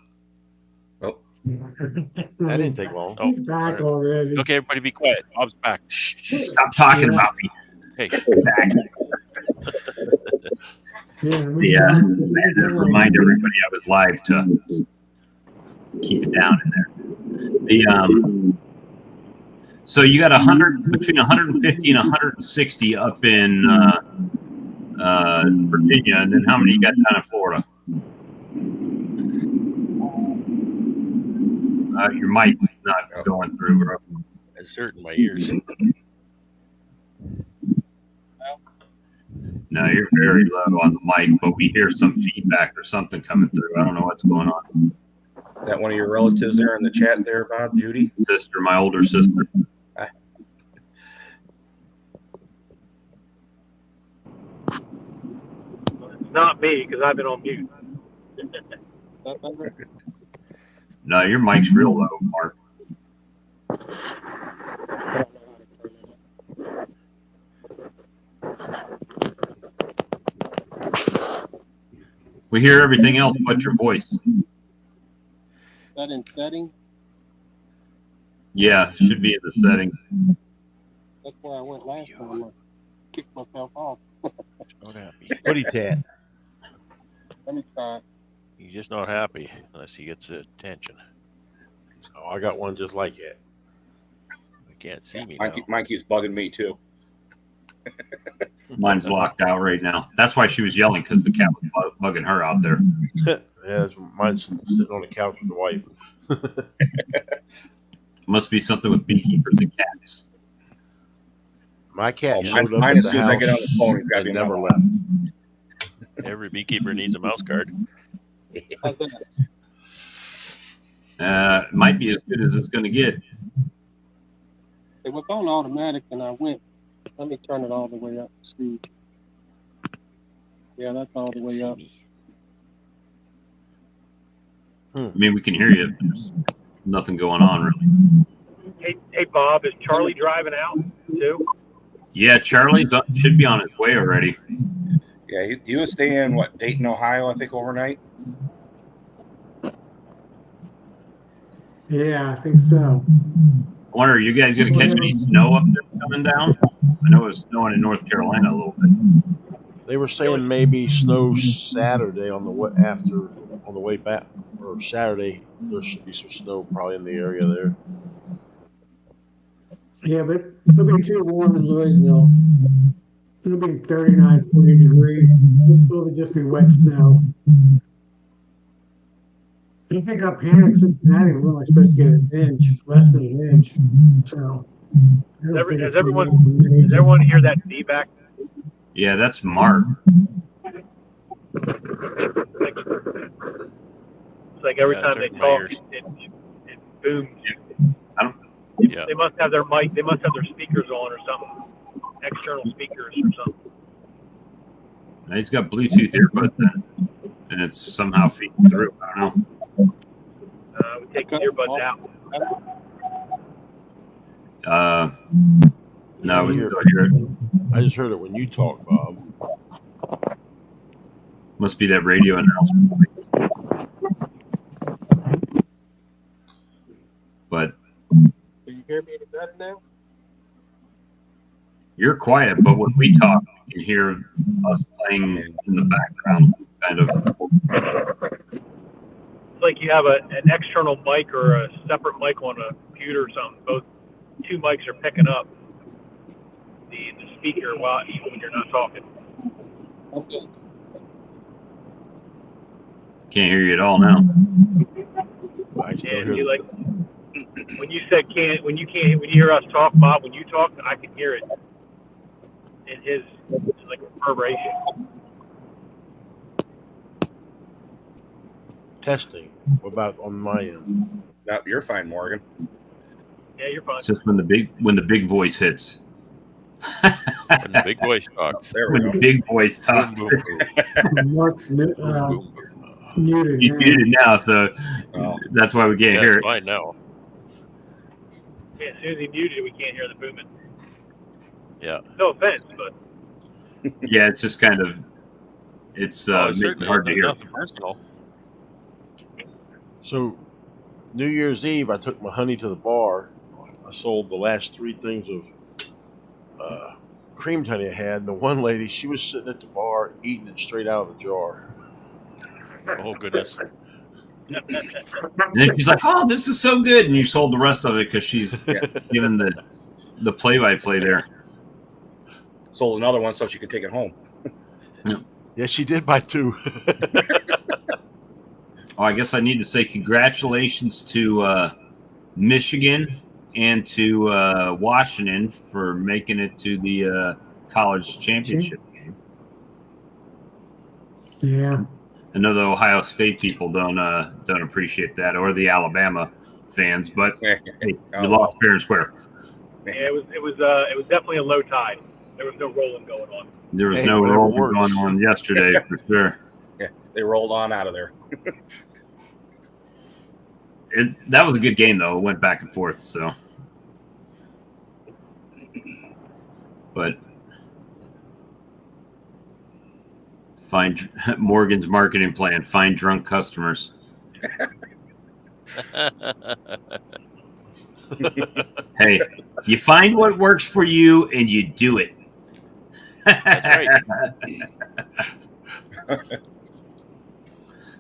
Oh, That didn't take long. Oh, He's back already. okay, everybody be quiet. Bob's back. Shh, stop talking about me. Hey, Yeah, we Yeah, I started had this to time. remind everybody I was live to keep it down in there. The so you got 100 between 150 and 160 up in Virginia, and then how many you got down in Florida? Your mic's not going through, bro. it's hurting my ears. No, you're very low on the mic, but we hear some feedback or something coming through. I don't know what's going on. that one of your relatives there in the chat there, Bob, Judy? Sister, my older sister. Not me, because I've been on mute. No, your mic's real low, Mark. We hear everything else but your voice. That in settings? Yeah, should be in the settings. That's where I went last time. I kicked myself off. Not happy. Footy tat. Let me try it. He's just not happy unless he gets attention. Oh, I got one just like that. He can't see me now. Mine keeps bugging me too. Mine's locked out right now. That's why she was yelling, because the cat was bugging her out there. Yeah, mine's sitting on the couch with the wife. Must be something with beekeepers and cats. My cat Oh, showed up mine at as the soon as I get on house the phone, he's gotta and be never my left. Every beekeeper needs a mouse guard. How's that? Might be as good as it's going to get. It was on automatic and I went. Let me turn it all the way up. See. Yeah, that's all the Can't way see up. me. I mean, we can hear you. There's nothing going on, really. Hey, Bob, is Charlie driving out too? Yeah, Charlie's should be on his way already. Yeah, he was staying in Dayton, Ohio, I think, overnight. Yeah, I think so. I wonder, are you guys going to catch any snow up there coming down? I know it was snowing in North Carolina a little bit. They were saying maybe snow Saturday on the way back, or Saturday there should be some snow probably in the area there. Yeah, but it'll be too warm in Louisville. It'll be 39, 40 degrees. It'll just be wet snow. I think up here in Cincinnati, we're only supposed to get an inch, less than an inch. So I don't think Does it's going to be from an inch. everyone hear that feedback? Yeah, that's Mark. It's like every Yeah, time it's they in my talk, ears. it booms. I don't. Yeah. They must have their mic. They must have their speakers on or something. External speakers or something. He's got Bluetooth earbuds in, and it's somehow feeding through. I don't know. We take the earbuds out. No, we hear still hear it. I just heard it when you talk, Bob. Must be that radio announcement. But Do you hear me any better now? you're quiet, but when we talk, you can hear us playing in the background, kind of. It's like you have an external mic or a separate mic on a computer or something. Both two mics are picking up the speaker while even when you're not talking. Okay. Can't hear you at all now. I still And hear you like when you hear us talk, Bob. When you talk, I can hear it in his like reverberation. testing. What about on my end? No, you're fine, Morgan. Yeah, you're fine. It's just when the big voice hits. When the big voice talks. There we When go. the big voice Boom, talks. boom, boom. Mark's Boom, boom, boom. muted. He's now. muted now, so Oh. that's why we can't Yeah, hear it's it. fine now. Yeah, as soon as he muted it, we can't hear the booming. Yeah. No offense, but Yeah, it's just kind of it's Oh, makes it certainly hard to hear. nothing personal. So, New Year's Eve, I took my honey to the bar. I sold the last 3 things of creamed honey I had. And the one lady, she was sitting at the bar eating it straight out of the jar. Oh goodness. And then she's like, "Oh, this is so good," and you sold the rest of it because she's given the play-by-play there. Sold another one so she could take it home. Yeah, she did buy 2. Oh, I guess I need to say congratulations to Michigan and to Washington for making it to the college championship game. Yeah. I know the Ohio State people don't appreciate that, or the Alabama fans, but hey, you lost fair and square. yeah, it was definitely a low tide. There was no rolling going on. There was Hey, no whatever rolling works. going on yesterday for sure. Yeah, they rolled on out of there. That was a good game, though. It went back and forth, so. But Find Morgan's marketing plan. Find drunk customers. Hey, you find what works for you and you do it. That's right.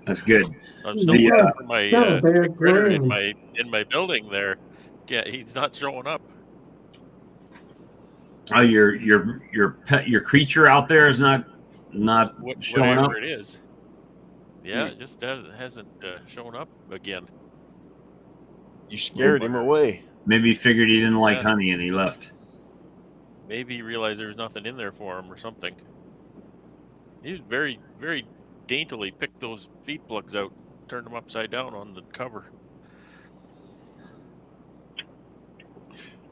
That's good. I'm still Yeah, looking for my it's not a bad critter plan. in my building there. Yeah, he's not showing up. Oh, your pet, your creature out there is not showing up. Whatever it is. Yeah, it just hasn't shown up again. You scared him away. Maybe he figured he didn't like Yeah. honey and he left. Maybe he realized there was nothing in there for him or something. He very, very daintily picked those feed plugs out, turned them upside down on the cover.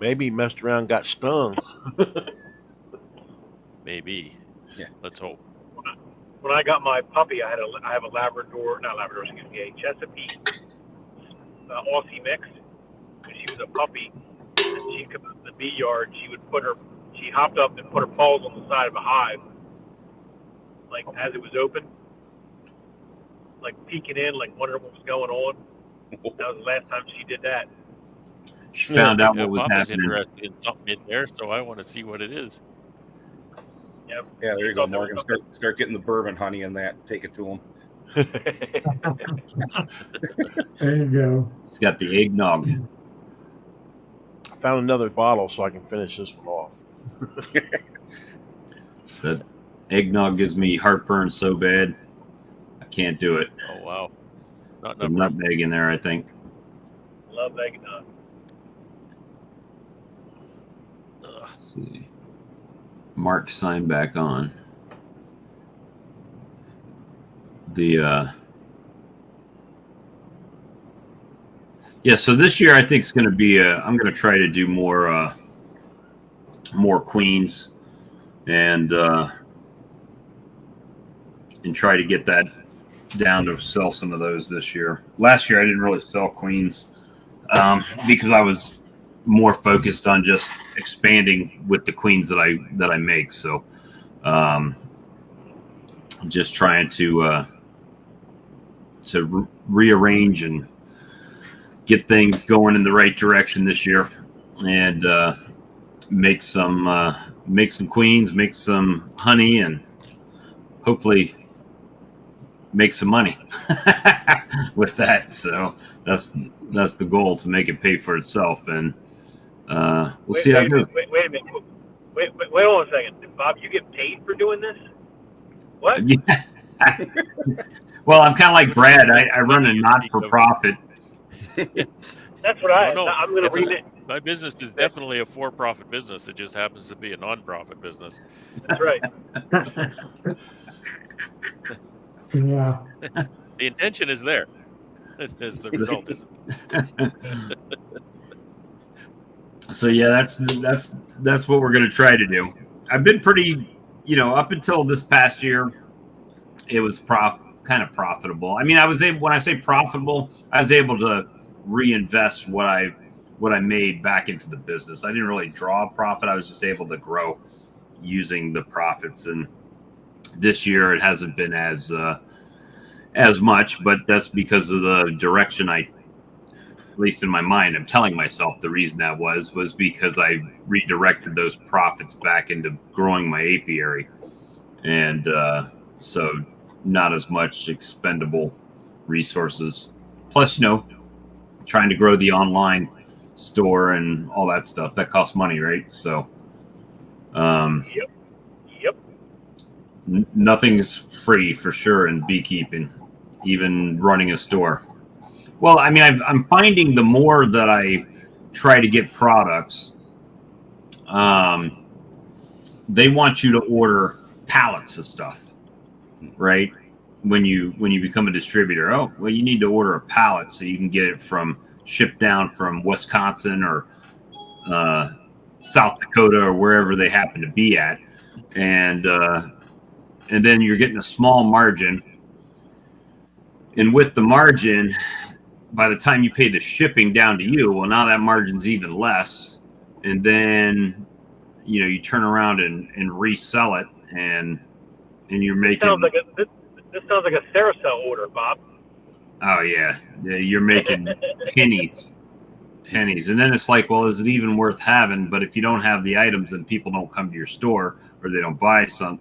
Maybe he messed around and got stung. Maybe. Yeah. Let's hope. When I got my puppy, I have a Labrador, not Labrador, excuse me, a Chesapeake Aussie mix. When she was a puppy, and she'd come to the bee yard, she hopped up and put her paws on the side of a hive, like as it was open, like peeking in, like wondering what was going on. That was the last time she did that. She found out Yeah, what was Papa's happening. interested in something in there, so I want to see what it is. Yep. Yeah, there you go, Morgan. Start getting the bourbon honey in that. Take it to him. There you go. It's got the eggnog. I found another bottle so I can finish this one off. That eggnog gives me heartburn so bad, I can't do it. Oh wow, not The enough. nutmeg in there, I think. Love eggnog. Let's see. Mark signed back on. Yeah, so this year I think it's going to be I'm going to try to do more queens and try to get that down to sell some of those this year. Last year I didn't really sell queens because I was more focused on just expanding with the queens that I make. So just trying to rearrange and get things going in the right direction this year, and make some queens, make some honey, and hopefully make some money with that. So that's the goal, to make it pay for itself, and we'll see how it goes. Wait a minute. Wait, hold on a second. Bob, you get paid for doing this? What? Yeah. Well, I'm kind of like Brad. I run a not-for-profit. That's what I'm going to read it. My business is definitely a for-profit business. It just happens to be a non-profit business. That's right. Yeah. The intention is there. As the result isn't. So yeah, that's what we're going to try to do. I've been pretty, up until this past year, it was kind of profitable. I mean, when I say profitable, I was able to reinvest what I made back into the business. I didn't really draw a profit. I was just able to grow using the profits. And this year it hasn't been as much, but that's because of the direction at least in my mind, I'm telling myself the reason that was because I redirected those profits back into growing my apiary. And so not as much expendable resources. Plus, trying to grow the online store and all that stuff, that costs money, right? So Yep. Nothing's free for sure in beekeeping, even running a store. Well, I mean, I'm finding the more that I try to get products, they want you to order pallets of stuff, right? When you become a distributor, oh, well, you need to order a pallet so you can get it shipped down from Wisconsin or South Dakota or wherever they happen to be at, and then you're getting a small margin, and with the margin, by the time you pay the shipping down to you, well, now that margin's even less, and then you turn around and resell it, and and you're This making. sounds like this sounds like a Carousel order, Bob. Oh yeah, you're making pennies, and then it's like, well, is it even worth having? But if you don't have the items, then people don't come to your store or they don't buy some.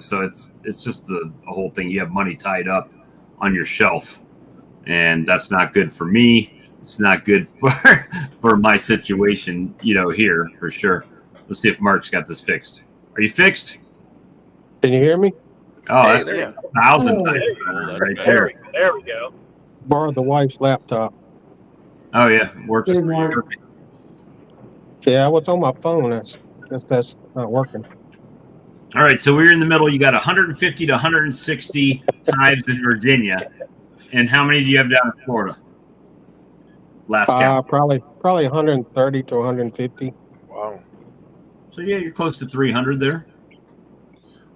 So it's just a whole thing. You have money tied up on your shelf, and that's not good for me. It's not good for my situation, here for sure. Let's see if Mark's got this fixed. Are you fixed? Can you hear me? Oh, Hey, that's there you Yeah. 1,000 Oh. times Oh, that's right better. there. There we go. Borrowed the wife's laptop. Oh yeah, works. Good one. Yeah, I was on my phone. That's not working. All right, so we're in the middle. You got 150 to 160 hives in Virginia, and how many do you have down in Florida? Last count. Probably 130 to 150. Wow. So yeah, you're close to 300 there.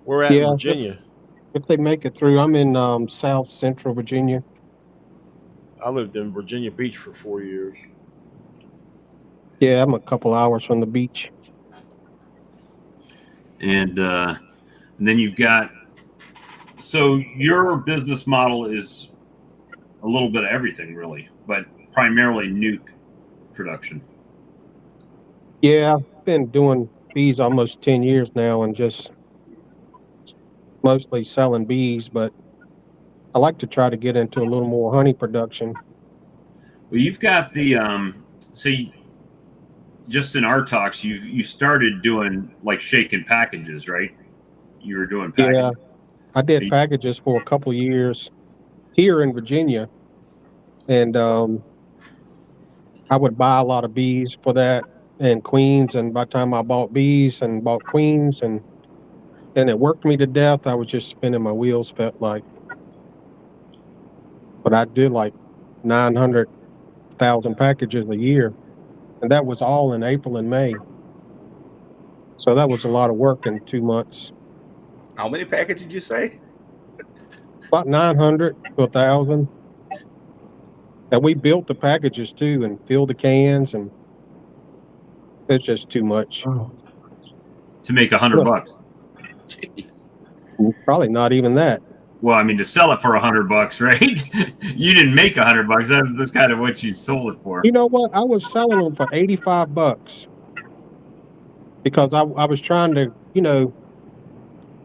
We're at Yeah, Virginia. if they make it through, I'm in South Central Virginia. I lived in Virginia Beach for 4 years. Yeah, I'm a couple hours from the beach. And then you've got. So your business model is a little bit of everything, really, but primarily nuke production. Yeah, I've been doing bees almost 10 years now and just mostly selling bees, but I like to try to get into a little more honey production. Well, you've got the just in our talks, you started doing like shaking packages, right? You were doing Yeah, packages. I did packages for a couple of years here in Virginia, and I would buy a lot of bees for that and queens. And by the time I bought bees and bought queens, and it worked me to death, I was just spinning my wheels, felt like. But I did like 900,000 packages a year, and that was all in April and May. So that was a lot of work in 2 months. How many packages did you say? About 900 to 1,000. And we built the packages too and filled the cans, and it's just too much. To make $100. Jeez. Probably not even that. Well, I mean, to sell it for $100, right? You didn't make $100. That's kind of what you sold it for. You know what? I was selling them for $85 because I was trying to,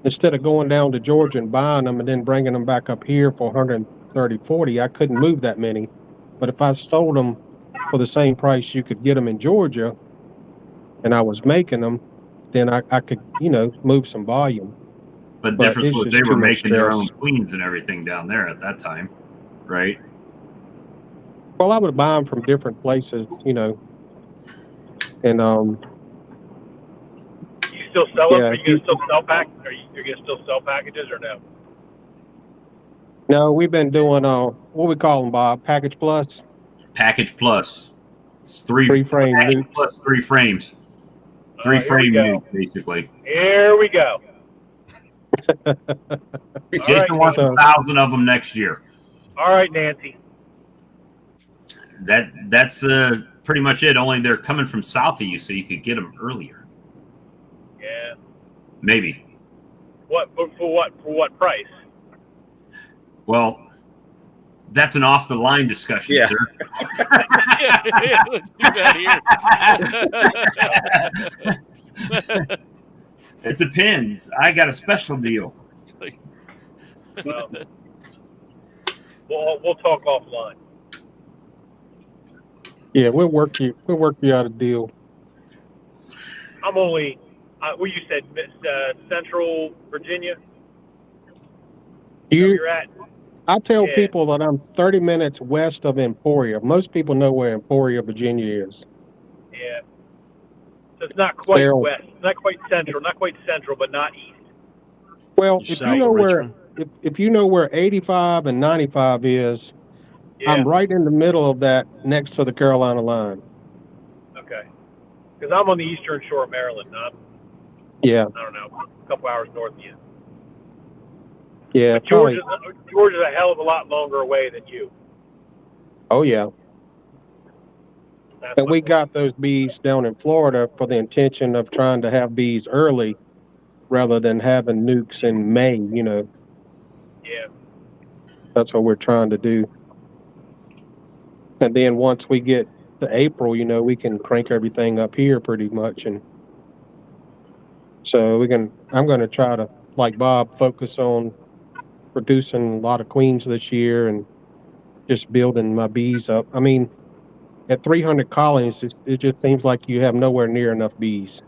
instead of going down to Georgia and buying them and then bringing them back up here for 130, 40, I couldn't move that many. But if I sold them for the same price you could get them in Georgia, and I was making them, then I could, move some volume. But the But difference it's was just they too were much making their own stress. queens and everything down there at that time, right? Well, I would buy them from different places, and You still sell them? yeah. Are you gonna still sell pack? Are you gonna still sell packages or no? No, we've been doing what we call them, Bob, Package Plus, Package plus. It's three frame package nukes. plus 3 frames. Three Here we frame go. nuke, basically. Here we go. Jason wants so- 1,000 of them next year. All right, Nancy. That's pretty much it. Only they're coming from south of you, so you could get them earlier. Yeah. Maybe. What for what price? Well, that's an off the line discussion, Yeah. sir. Yeah, let's do that here. It depends. I got a special deal. It's like, Well, we'll talk offline. Yeah, we'll work you out a deal. I'm only, where you said Central Virginia. Where you're at? I tell Yeah. people that I'm 30 minutes west of Emporia. Most people know where Emporia, Virginia is. Yeah. So it's not quite There. west, not quite central, but not east. Well, You if south you know of where Richmond. if you know where 85 and 95 is, Yeah. I'm right in the middle of that, next to the Carolina line. Okay. Because I'm on the eastern shore of Maryland. I'm, Yeah, I don't know, a couple hours north of you. yeah, But probably. Georgia's a hell of a lot longer away than you. Oh yeah. That's And my we point. got those bees down in Florida for the intention of trying to have bees early rather than having nukes in May. Yeah. That's what we're trying to do. And then once we get to April, we can crank everything up here pretty much. And so I'm going to try to, like Bob, focus on producing a lot of queens this year and just building my bees up. I mean, at 300 colonies, it just seems like you have nowhere near enough bees.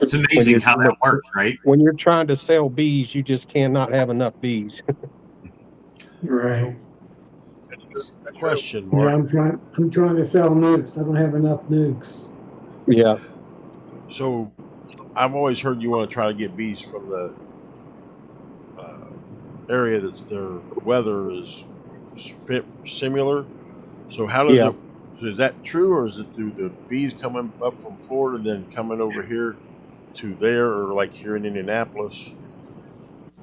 It's When amazing you're how that works, right? when you're trying to sell bees, you just cannot have enough bees. Right. That's true. This That's true. question, Yeah, Mark. I'm trying to sell nukes. I don't have enough nukes. Yeah. So I've always heard you want to try to get bees from the area that their weather is similar. So how does Yeah. it? So is that true, or is it through the bees coming up from Florida and then coming over here to there, or like here in Indianapolis?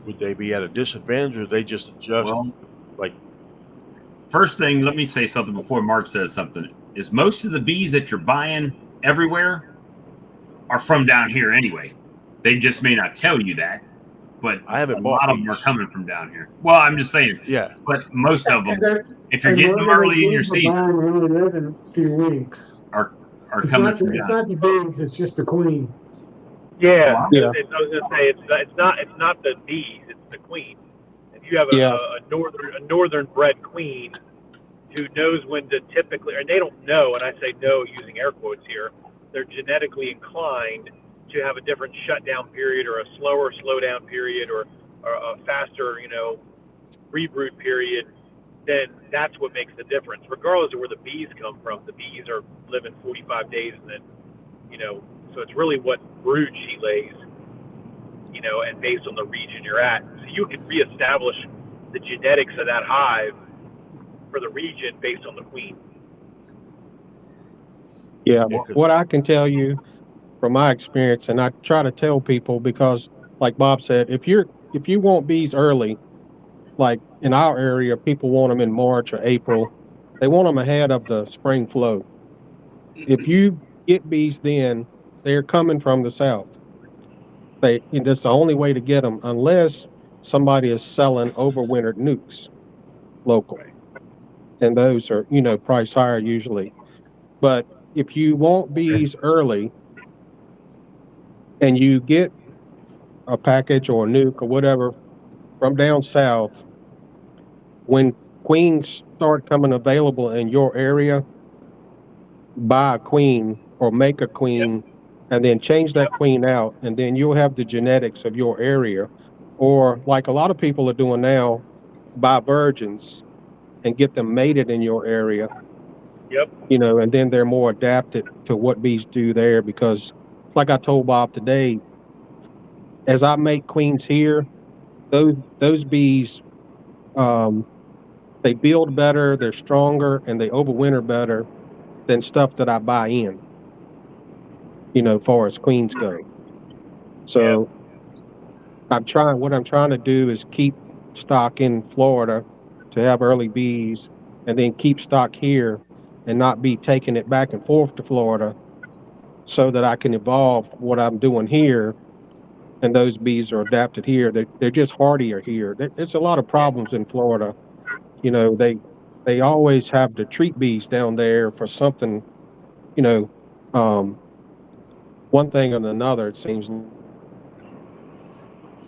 Would they be at a disadvantage, or they just adjust? Well, Like, first thing, let me say something before Mark says something. Is most of the bees that you're buying everywhere are from down here anyway. They just may not tell you that, but I a haven't bought lot of them are bees. coming from down here. Well, I'm just saying, Yeah, but most of them, And they're- if you're and getting them most of early in your these bees season, are only live in a few weeks. are It's coming not from the, it's down. not the bees, it's just the queen. Yeah. Well, Yeah. I was gonna say it's not the bees. It's the queen. If you have Yeah. a northern bred queen who knows when to typically, and they don't know, and I say no using air quotes here, they're genetically inclined to have a different shutdown period or a slower slowdown period or a faster, rebrood period, then that's what makes the difference. Regardless of where the bees come from, the bees are living 45 days and then, so it's really what brood she lays, and based on the region you're at. So you can reestablish the genetics of that hive for the region based on the queen. Yeah. yeah, 'cause What I can tell you from my experience, and I try to tell people because, like Bob said, if you want bees early, like in our area, people want them in March or April. They want them ahead of the spring flow. If you get bees then, they're coming from the south. That's the only way to get them, unless somebody is selling overwintered nukes local, and those are priced higher usually. But if you want bees early and you get a package or a nuke or whatever from down south, when queens start coming available in your area, buy a queen or make a Yep. queen and then change that queen out, and then you'll have the genetics of your area. Or like a lot of people are doing now, buy virgins and get them mated in your area, Yep. and then they're more adapted to what bees do there. Because like I told Bob today, as I make queens here, those bees, um, they build better, they're stronger, and they overwinter better than stuff that I buy in, far as queens go. Yeah. So what I'm trying to do is keep stock in Florida to have early bees, and then keep stock here and not be taking it back and forth to Florida, so that I can evolve what I'm doing here, and those bees are adapted here. They're just hardier here. There's a lot of problems in Florida. They always have to treat bees down there for something, you know, um, one thing and another. It seems.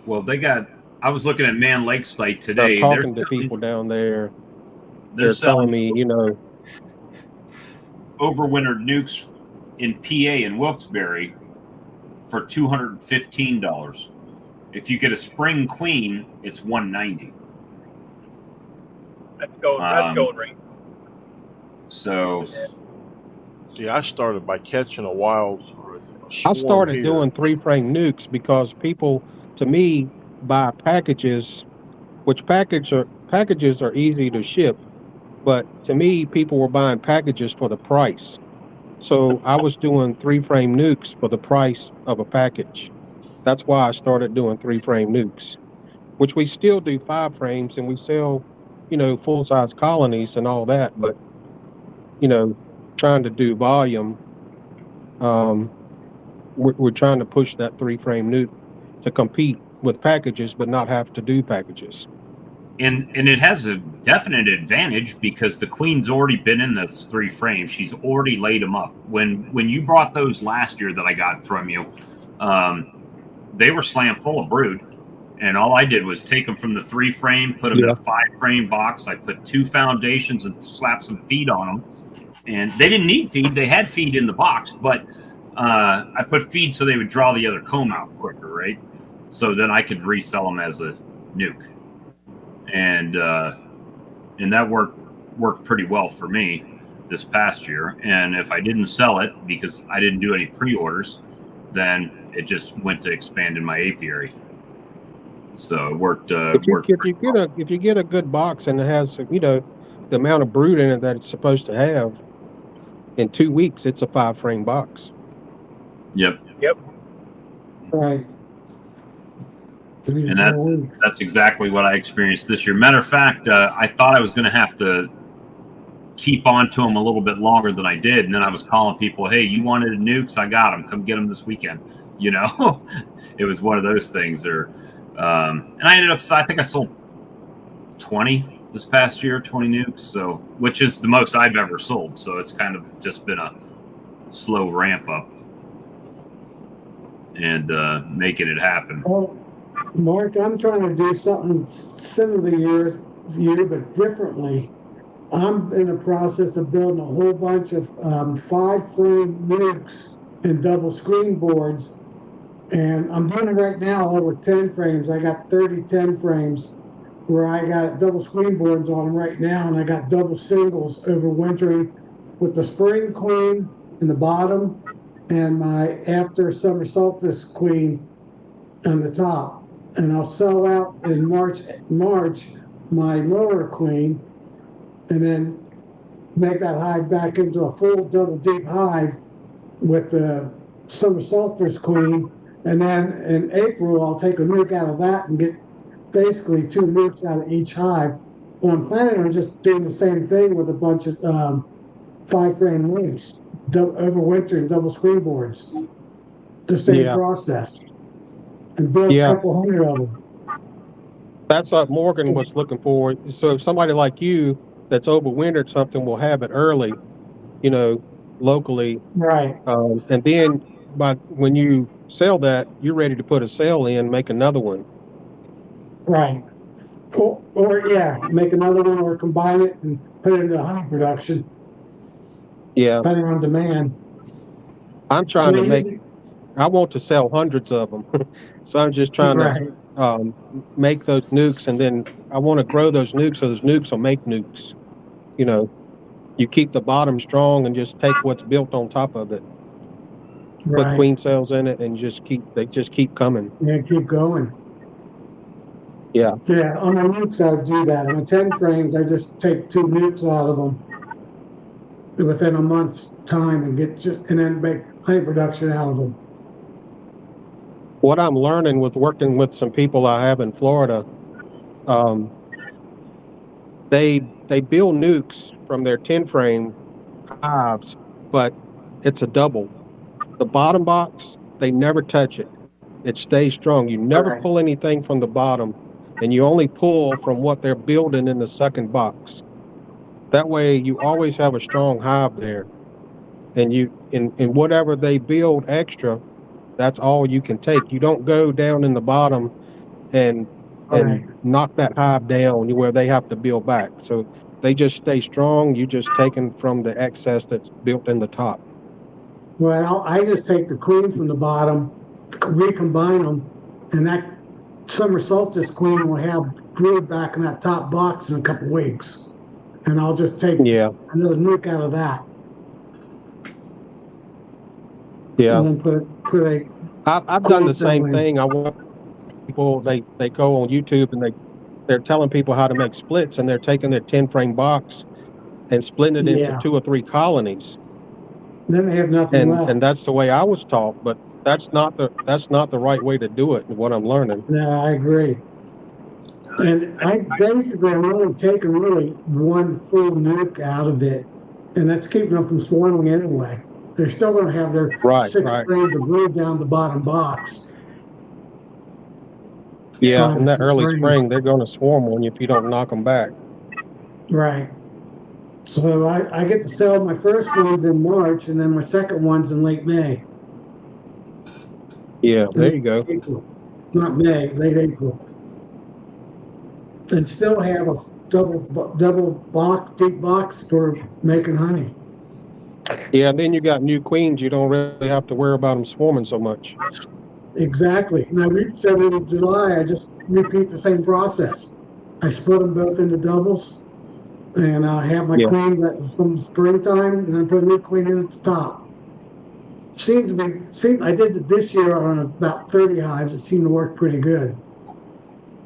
well, they got. I was looking at Man Lake site I'm today. talking to people down there. They're They're telling selling me, overwintered nukes in PA and Wilkes-Barre for $215. If you get a spring queen, it's $190. That's going right. So see, I started by catching a wild I swarm started here. doing 3-frame nukes because people, to me, buy packages, which packages are easy to ship, but to me, people were buying packages for the price. So I was doing 3-frame nukes for the price of a package. That's why I started doing 3-frame nukes, which we still do 5 frames, and we sell, full size colonies and all that. But, you know, trying to do volume, um, we're trying to push that 3-frame nuke to compete with packages, but not have to do packages. And it has a definite advantage because the queen's already been in this 3 frames. She's already laid them up. When you brought those last year that I got from you, they were slam full of brood, and all I did was take them from the 3 frame, put them in a 5 frame box. I put 2 foundations and slapped some feed on them, and they didn't need feed. They had feed in the box, but I put feed so they would draw the other comb out quicker, right? So then I could resell them as a nuke. And that worked pretty well for me this past year. And if I didn't sell it because I didn't do any pre-orders, then it just went to expand in my apiary. So it worked. If you get a good box and it has the amount of brood in it that it's supposed to have, in 2 weeks it's a 5-frame box. Yep. Right. And that's exactly what I experienced this year. Matter of fact, I thought I was going to have to keep on to them a little bit longer than I did, and then I was calling people, "Hey, you wanted nukes? I got them. Come get them this weekend." It was one of those things. And I ended up. I think I sold 20 this past year, 20 nukes. So, which is the most I've ever sold. So it's kind of just been a slow ramp up and making it happen. Well, Mark, I'm trying to do something similar to you, but differently. I'm in the process of building a whole bunch of 5-frame nukes and double screen boards, and I'm doing it right now all with 10 frames. I got 30 10 frames where I got double screen boards on them right now, and I got double singles overwintering with the spring queen in the bottom and my after summer solstice queen on the top. And I'll sell out in March my lower queen, and then make that hive back into a full double deep hive with the summer solstice queen. And then in April, I'll take a nuke out of that and get basically 2 nukes out of each hive. Well, I'm planning on just doing the same thing with a bunch of 5-frame nukes, overwintering double screen boards. The same process. And build a couple hundred of them. That's what Morgan was looking for. So if somebody like you that's overwintered something will have it early, locally. Right. And then when you sell that, you're ready to put a sale in, make another one. Right. Or make another one or combine it and put it into honey production. Yeah. Depending on demand. I'm trying to I want to sell hundreds of them. So I'm just trying to make those nukes, and then I want to grow those nukes so those nukes will make nukes. You keep the bottom strong and just take what's built on top of it. Put queen cells in it and they just keep coming. Yeah, keep going. Yeah. Yeah, on my nukes I would do that. On the 10 frames, I just take 2 nukes out of them within a month's time and then make honey production out of them. What I'm learning with working with some people I have in Florida, they build nukes from their 10 frame hives, but it's a double. The bottom box, they never touch it. It stays strong. You never pull anything from the bottom, and you only pull from what they're building in the second box. That way you always have a strong hive there. And in whatever they build extra, that's all you can take. You don't go down in the bottom and knock that hive down where they have to build back. So they just stay strong. You just taking from the excess that's built in the top. Well, I just take the queen from the bottom, recombine them, and that summer solstice queen will have brood back in that top box in a couple weeks. And I'll just take another nuke out of that. Yeah. And then put a I've done the same thing. I want people, they go on YouTube and they're telling people how to make splits, and they're taking their 10 frame box and splitting it into 2 or 3 colonies. Then they have nothing left. And that's the way I was taught, but that's not the right way to do it, what I'm learning. Yeah, I agree. And I'm only taking really 1 full nuke out of it, and that's keeping them from swarming anyway. They're still going to have their Right, 6 right. frames of brood down the bottom box. Yeah, 5 in or that 6 early frames. spring, they're going to swarm on you if you don't knock them back. Right. So I get to sell my first ones in March, and then my second ones in late May. Yeah, there you go. April. Not May, late April. And still have a double box, deep box for making honey. Yeah, and then you got new queens. You don't really have to worry about them swarming so much. Exactly. And I reached out in July. I just repeat the same process. I split them both into doubles, and I have my Yeah, queen that from springtime, and then put a new queen in at the top. Seems to be. I did it this year on about 30 hives. It seemed to work pretty good.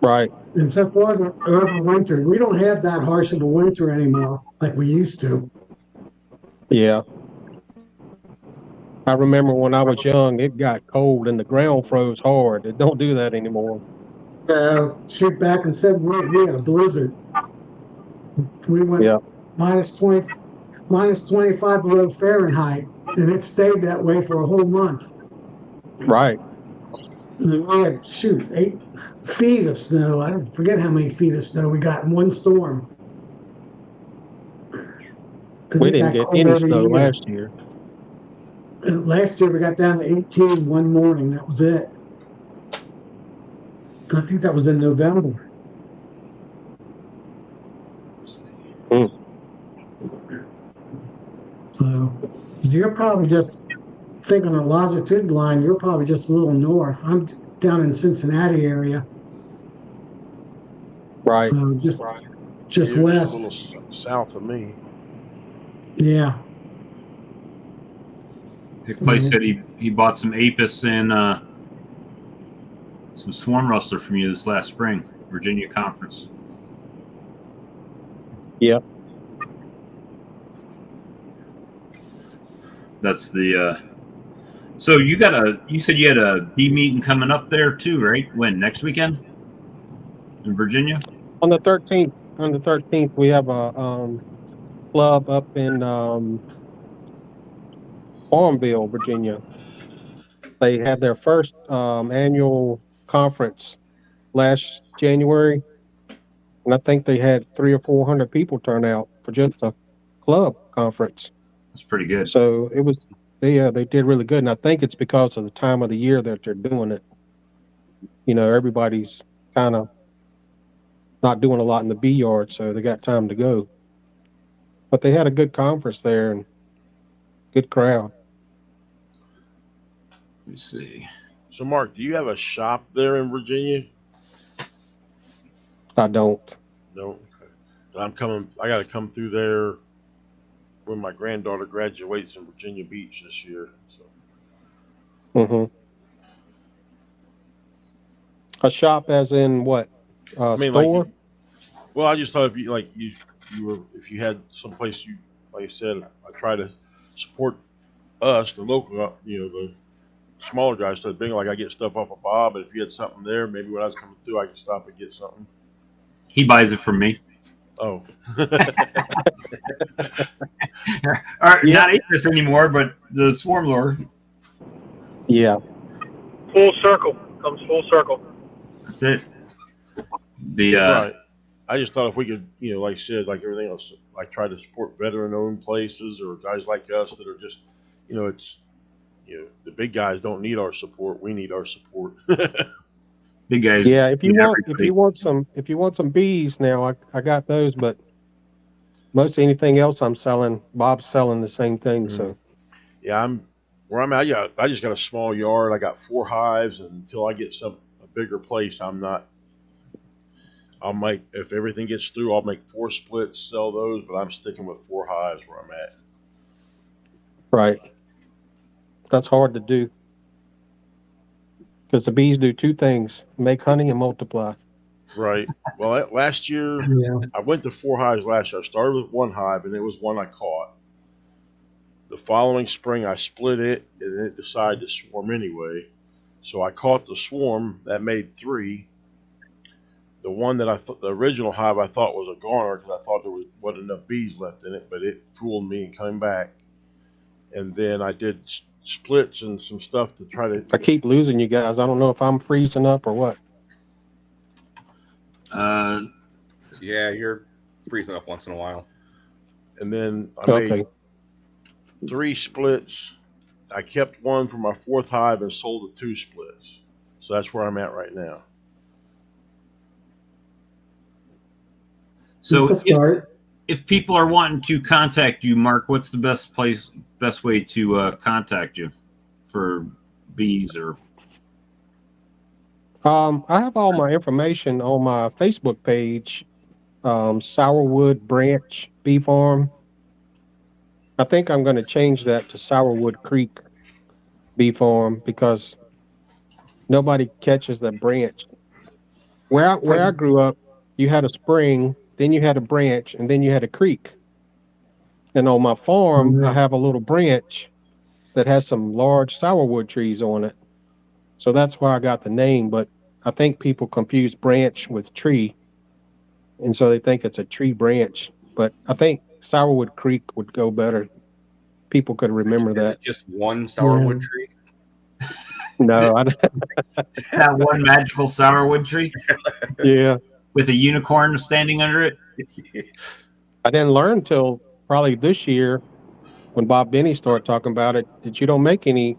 right. And so far over winter, we don't have that harsh of a winter anymore like we used to. Yeah. I remember when I was young, it got cold and the ground froze hard. It don't do that anymore. Shoot back and said we had a blizzard. We went Yeah, minus 20, minus 25 below Fahrenheit, and it stayed that way for a whole month. right. And we had, 8 feet of snow. I don't forget how many feet of snow we got in one storm. Because We we didn't got get cold any every snow year. last year. And last year we got down to 18 one morning. That was it. I think that was in November. Mm. So you're probably just thinking a longitude line. You're probably just a little north. I'm down in Cincinnati area, Right. so just Yeah, you're just a west. little south of me. Yeah. Clay said he bought some apis and some swarm rustler from you this last spring, Virginia conference. Yep. That's the. So you said you had a bee meeting coming up there too, right? When, next weekend in Virginia? On the 13th, we have a club up in Farmville, Virginia. They had their first annual conference last January, and I think they had 300 or 400 people turn out for just a club conference. That's pretty good. So it was they did really good, and I think it's because of the time of the year that they're doing it. You know, everybody's kind of not doing a lot in the bee yard, so they got time to go. But they had a good conference there and good crowd. Let me see. So, Mark, do you have a shop there in Virginia? I don't. No. Okay. I'm coming. I got to come through there when my granddaughter graduates in Virginia Beach this year. So. Hmm. A shop, as in what? I mean, Store? well, I just thought if you were if you had someplace you like I said, I try to support us, the local, the smaller guys. So being like I get stuff off of Bob, but if you had something there, maybe when I was coming through, I could stop and get something. He buys it from me. Oh. All right, Yeah. not apis anymore, but the swarm lure. Yeah. Full circle. Comes full circle. That's it. The Right. I just thought if we could, like I said, like everything else, like try to support veteran-owned places or guys like us that are just, it's, the big guys don't need our support. We need our support. big guys. Yeah. If you everybody. want some bees now, I got those, but most anything else I'm selling, Bob's selling the same thing. So Yeah, where I'm at. I just got a small yard. I got 4 hives, and until I get a bigger place, I'll make, if everything gets through, I'll make 4 splits, sell those, but I'm sticking with 4 hives where I'm at. right. That's hard to do because the bees do 2 things: make honey and multiply. Right. Well, last year, Yeah. I went to 4 hives last year. I started with 1 hive, and it was one I caught. The following spring, I split it, and it decided to swarm anyway. So I caught the swarm. That made 3. The one that the original hive I thought was a goner because I thought there wasn't enough bees left in it, but it fooled me and came back. and then I did splits and some stuff to try to. I keep losing you guys. I don't know if I'm freezing up or what. Yeah, you're freezing up once in a while. And then I made 3 splits. I kept one for my 4th hive and sold the 2 splits. So that's where I'm at right now. So It's a start. if people are wanting to contact you, Mark, what's the best way to contact you for bees or? I have all my information on my Facebook page, Sourwood Branch Bee Farm. I think I'm going to change that to Sourwood Creek Bee Farm because nobody catches that branch. Where I grew up, you had a spring, then you had a branch, and then you had a creek. And on my farm, I have a little branch that has some large sourwood trees on it. So that's why I got the name. But I think people confuse branch with tree, and so they think it's a tree branch. But I think Sourwood Creek would go better. People could remember Is that. it just one sourwood tree? No, That one magical sourwood tree? Yeah. With a unicorn standing under it? I didn't learn till probably this year when Bob Benny started talking about it that you don't make any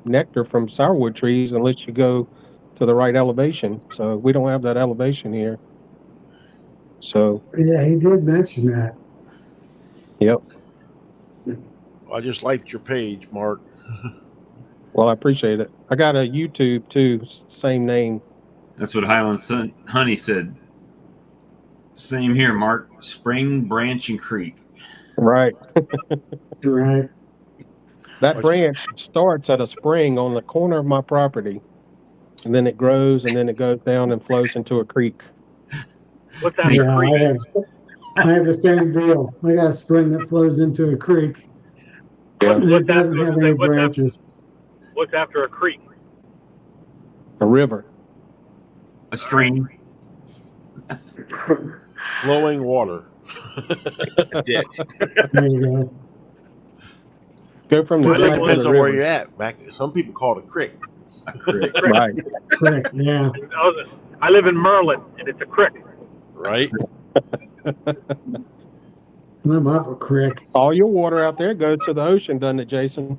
nectar from sourwood trees unless you go to the right elevation. So we don't have that elevation here. So yeah, he did mention that. Yep. I just liked your page, Mark. Well, I appreciate it. I got a YouTube too, same name. That's what Highland Honey said. Same here, Mark. Spring, branch, and creek. Right. Right. That branch starts at a spring on the corner of my property, and then it grows, and then it goes down and flows into a creek. What's after Yeah, creek? I have the same deal. I got a spring that flows into a creek. Yeah. And it doesn't have any branches. What's after a creek? A river. A stream. Flowing water. Ditch. There you go. Go from the Just It ditch to depends the on where river. you're at. Back, some people call it a creek. A creek. Right. Creek, yeah. I live in Merlin, and it's a creek. Right? I'm up a creek. All your water out there goes to the ocean, doesn't it, Jason?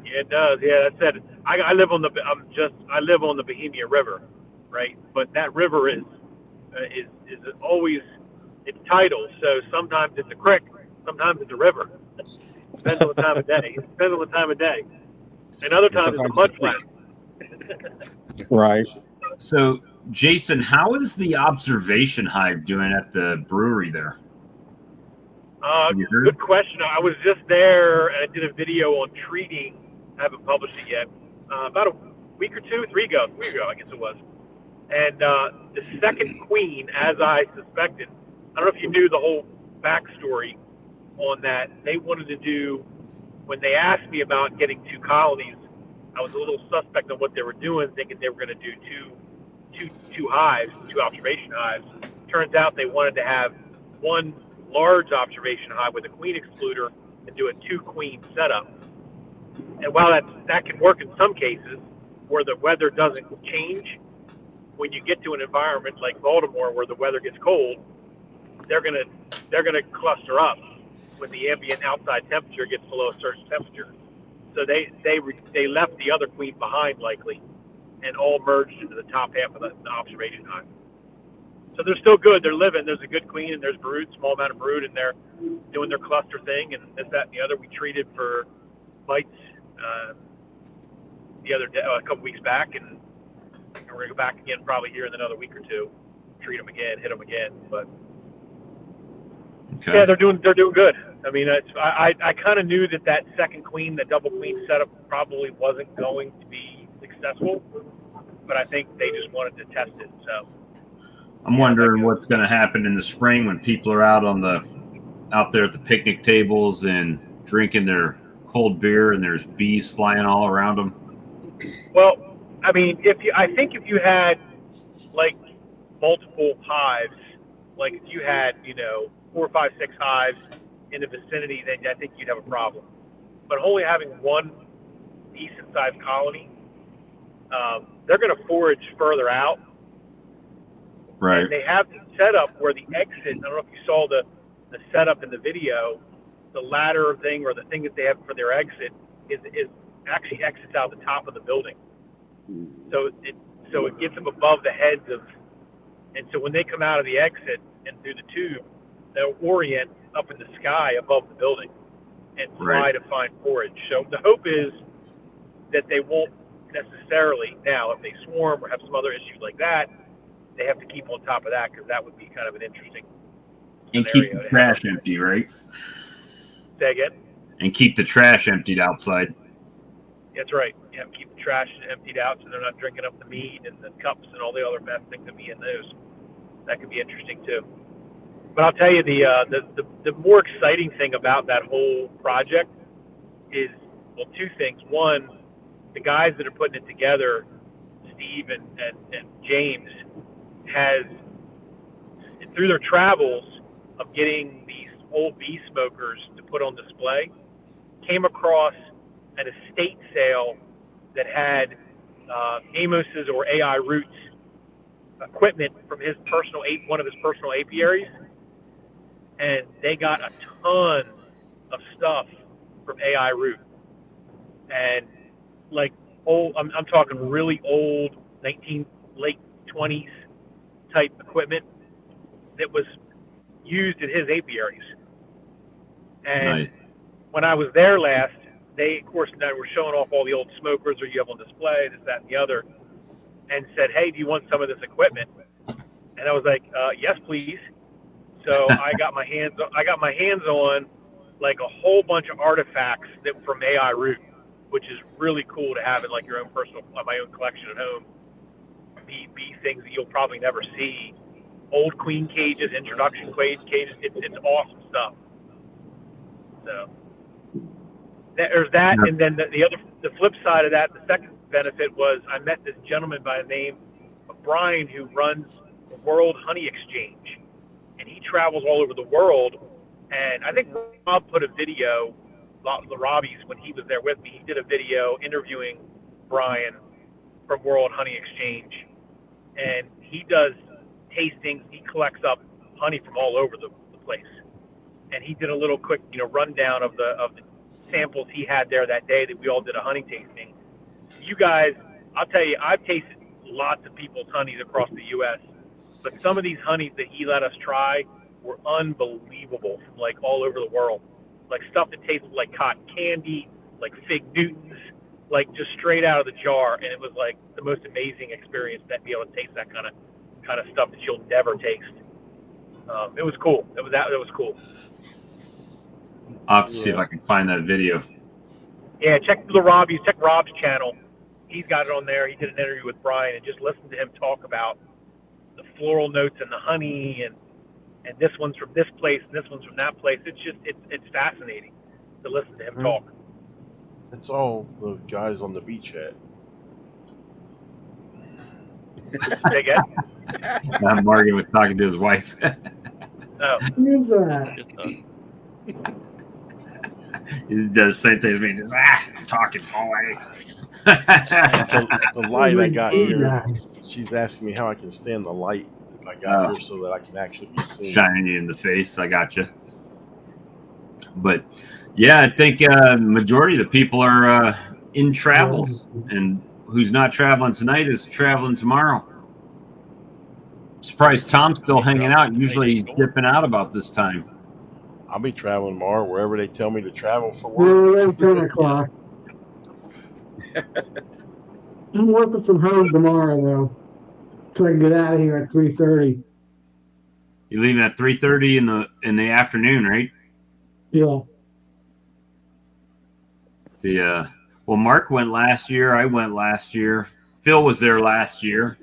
Yeah, it does. Yeah, that's it. I live on the Bohemia River, right? But that river is always, it's tidal. So sometimes it's a creek, sometimes it's a river. Depends on the time of day. Depends on the time of day. And other times it's a mud flat. Right. So, Jason, how is the observation hive doing at the brewery there? Good question. I was just there and I did a video on treating. I haven't published it yet. About a week or two, 3 ago, I guess it was. And the second queen, as I suspected, I don't know if you knew the whole backstory on that. They wanted to do, when they asked me about getting 2 colonies, I was a little suspect on what they were doing, thinking they were going to do two hives, 2 observation hives. Turns out they wanted to have 1 large observation hive with a queen excluder and do a 2 queen setup. And while that can work in some cases where the weather doesn't change, when you get to an environment like Baltimore where the weather gets cold, they're gonna cluster up when the ambient outside temperature gets below a certain temperature. So they left the other queen behind likely, and all merged into the top half of the observation hive. So they're still good. They're living. There's a good queen and there's brood, small amount of brood, and they're doing their cluster thing and this, that, and the other. We treated for bites the other day, a couple weeks back, and we're gonna go back again probably here in another week or 2. Treat them again, hit them again, but Okay. yeah, they're doing good. I mean, I kind of knew that second queen, the double queen setup, probably wasn't going to be successful, but I think they just wanted to test it. So I'm wondering what's going to happen in the spring when people are out there at the picnic tables and drinking their cold beer and there's bees flying all around them. Well, I mean, I think if you had like multiple hives, like if you had 4, 5, 6 hives in the vicinity, then I think you'd have a problem. but only having one decent sized colony, they're going to forage further out. Right. And they have the setup where the exit, I don't know if you saw the setup in the video, the ladder thing or the thing that they have for their exit is actually exits out the top of the building. So it gets them above the heads of, and so when they come out of the exit and through the tube, they'll orient up in the sky above the building and fly to find forage. So the hope is that they won't necessarily, now if they swarm or have some other issues like that, they have to keep on top of that, because that would be kind of an interesting And keep the trash empty, right? Say again? And keep the trash emptied outside. That's right. Yeah, keep the trash emptied out so they're not drinking up the meat and the cups and all the other bad things that be in those. That could be interesting too. But I'll tell you, the more exciting thing about that whole project is, well, two things. One, the guys that are putting it together, Steve and James, has, through their travels of getting these old bee smokers to put on display, came across an estate sale that had Amos's or AI Roots equipment from his one of his personal apiaries, and they got a ton of stuff from AI Root, and like old, I'm talking really old late 20s type equipment that was used in his apiaries. And when I was there last, they, of course, now were showing off all the old smokers or you have on display, this, that, and the other, and said, "Hey, do you want some of this equipment?" And I was like, "Yes, please." So I got my hands on like a whole bunch of artifacts that from AI Root, which is really cool to have in like your own personal, my own collection at home. Bee things that you'll probably never see. Old queen cages, introduction cages. It's awesome stuff. So there's that, and then the flip side of that, the second benefit was I met this gentleman by the name of Brian who runs the World Honey Exchange, and he travels all over the world. And I think Rob put a video, the Robbies, when he was there with me, he did a video interviewing Brian from World Honey Exchange, and he does tastings. He collects up honey from all over the place, and he did a little quick, rundown of the samples he had there that day that we all did a honey tasting. You guys, I'll tell you, I've tasted lots of people's honeys across the U.S., but some of these honeys that he let us try were unbelievable from like all over the world, like stuff that tasted like cotton candy, like Fig Newtons, like just straight out of the jar. And it was like the most amazing experience to be able to taste that kind of stuff that you'll never taste. It was cool. It was cool. I'll have to see if I can find that video. Yeah, check Rob's channel. He's got it on there. He did an interview with Brian, and just listen to him talk about the floral notes and the honey, and this one's from this place, and this one's from that place. It's just it's fascinating to listen to him talk. It's all the guys on the beach chat. Morgan was talking to his wife. Oh. Who's that? He does the same thing as me. Just I'm talking boy. The light I got here, she's asking me how I can stand the light that I got here so that I can actually be seen. Shining you in the face. I got you. But yeah, I think majority of the people are in travels, and who's not traveling tonight is traveling tomorrow. Surprised Tom's still hanging out. Usually he's dipping out about this time. I'll be traveling tomorrow wherever they tell me to travel for work. We're around 10 o'clock. I'm working from home tomorrow, though, so I can get out of here at 3:30. You're leaving at 3:30 in the afternoon, right? Yeah. Well, Mark went last year. I went last year. Phil was there last year.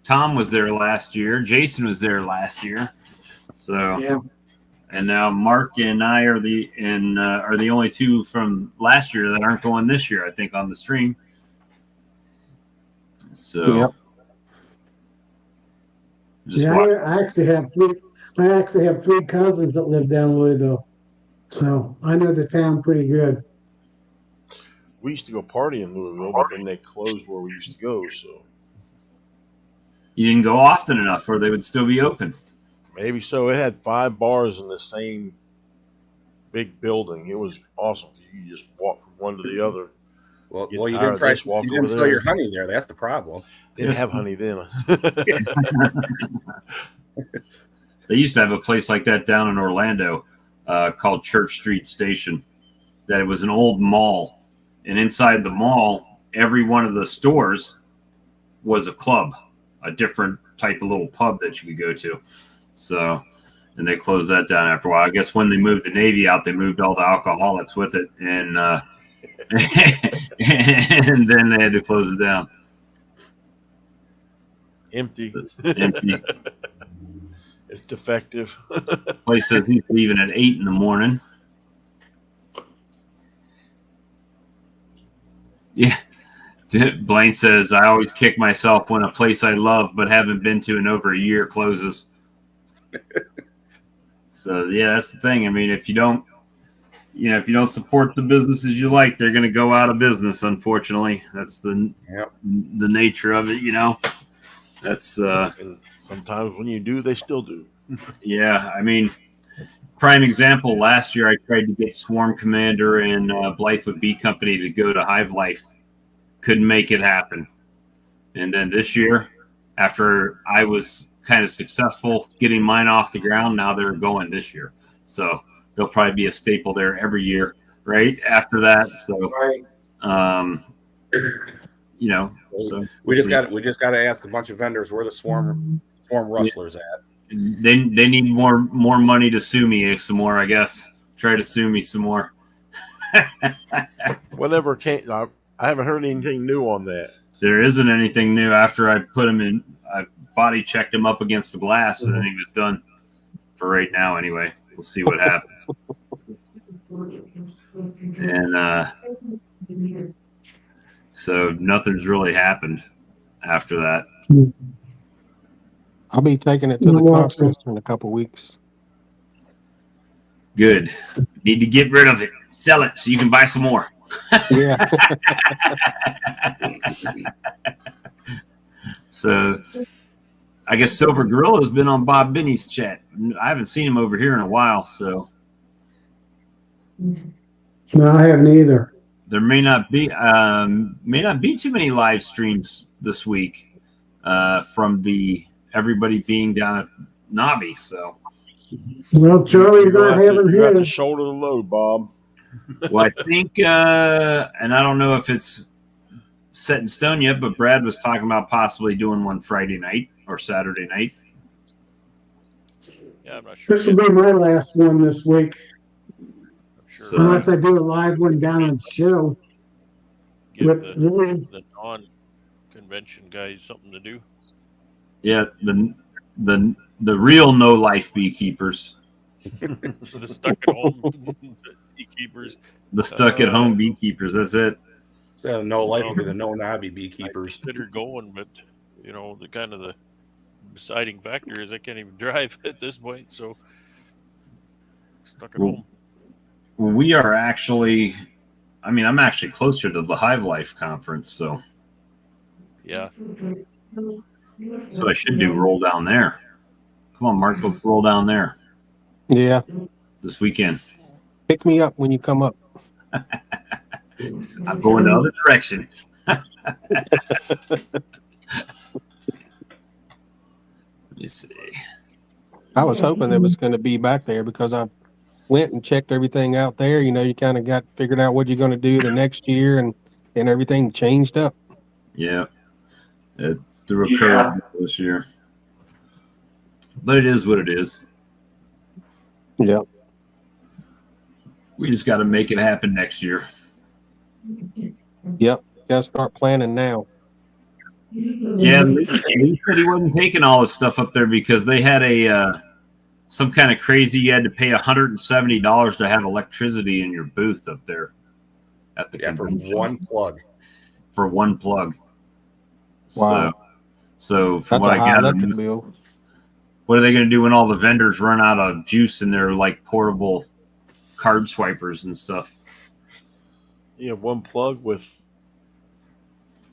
Tom was there last year. Jason was there last year. So yeah. And now Mark and I are the only two from last year that aren't going this year, I think, on the stream. So, I actually have three cousins that live down Louisville, so I know the town pretty good. we used to go party in Louisville, but then they closed where we used to go. So You didn't go often enough, or they would still be open. maybe so. It had 5 bars in the same big building. It was awesome. You just walk from one to the other. Well, Get you tired didn't of try. this, walk You over didn't sell there. your honey there. That's the problem. Didn't Yes. have honey then. They used to have a place like that down in Orlando called Church Street Station. That it was an old mall, and inside the mall, every one of the stores was a club, a different type of little pub that you could go to. So, and they closed that down after a while. I guess when they moved the Navy out, they moved all the alcoholics with it, and and then they had to close it down. Empty. Empty. It's defective. Place says he's leaving at 8 in the morning. Yeah. Blaine says, I always kick myself when a place I love but haven't been to in over a year closes. So, yeah, that's the thing. I mean, if you don't support the businesses you like, they're going to go out of business, unfortunately. That's the nature of it, That's And sometimes when you do, they still do. yeah, I mean, prime example, last year I tried to get Swarm Commander and Blythewood Bee Company to go to Hive Life. Couldn't make it happen. And then this year, after I was kind of successful getting mine off the ground, now they're going this year. So they'll probably be a staple there every year, right? After that. So, so We just got to ask a bunch of vendors where the swarm rustlers at. They need more money to sue me some more, I guess. Try to sue me some more. Whatever came, I haven't heard anything new on that. There isn't anything new after I put him in. I body checked him up against the glass, and he was done for right now. Anyway, we'll see what happens. And so nothing's really happened after that. I'll be taking it to the conference in a couple weeks. Good. Need to get rid of it. Sell it so you can buy some more. Yeah. So I guess Silver Gorilla has been on Bob Binney's chat. I haven't seen him over here in a while, so No, I haven't either. there may not be too many live streams this week from everybody being down at Nobby. So, Well, Charlie's not having You have to his. shoulder the load, Bob. well, I think, and I don't know if it's set in stone yet, but Brad was talking about possibly doing one Friday night or Saturday night. Yeah, I'm not sure. This will be my last one this week, Sure. unless I do a live one down at the show. Give with the Lily. non-convention guys something to do. Yeah, the real no life beekeepers, The stuck at home beekeepers. the stuck at home beekeepers. That's it. So no life will be the no nobby beekeepers. I consider going, but the deciding factor is I can't even drive at this point, so stuck at home. Well, we are actually. I mean, I'm actually closer to the Hive Life conference, so Yeah. So I should do roll down there. Come on, Mark, let's roll down there Yeah. this weekend. Pick me up when you come up. I'm going the other direction. Let me see. I was hoping it was going to be back there because I went and checked everything out there. You kind of got figured out what you're going to do the next year, and everything changed up. Yeah. It threw a curve this year. But it is what it is. Yeah. We just got to make it happen next year. Yep. Got to start planning now. Yeah, Lee said he wasn't taking all his stuff up there because they had some kind of crazy. You had to pay $170 to have electricity in your booth up there at the convention. For one plug. For one plug. Wow. So from That's what a I high gather, electric bill. what are they going to do when all the vendors run out of juice in their like portable card swipers and stuff? You have one plug with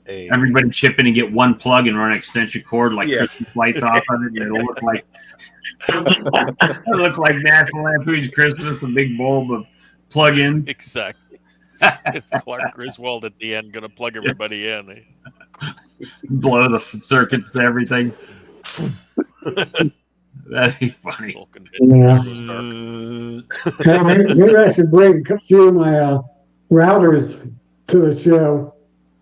a. Everybody chip in and get one plug and run an extension cord like Yeah. Christmas lights off of it. And it'll look like National Lampoon's Christmas, a big bulb of plug-ins. Exactly. Clark Griswold at the end going to plug everybody in. Eh? Blow the circuits to everything. That'd be funny. Yeah. Maybe I should bring a few of my routers to the show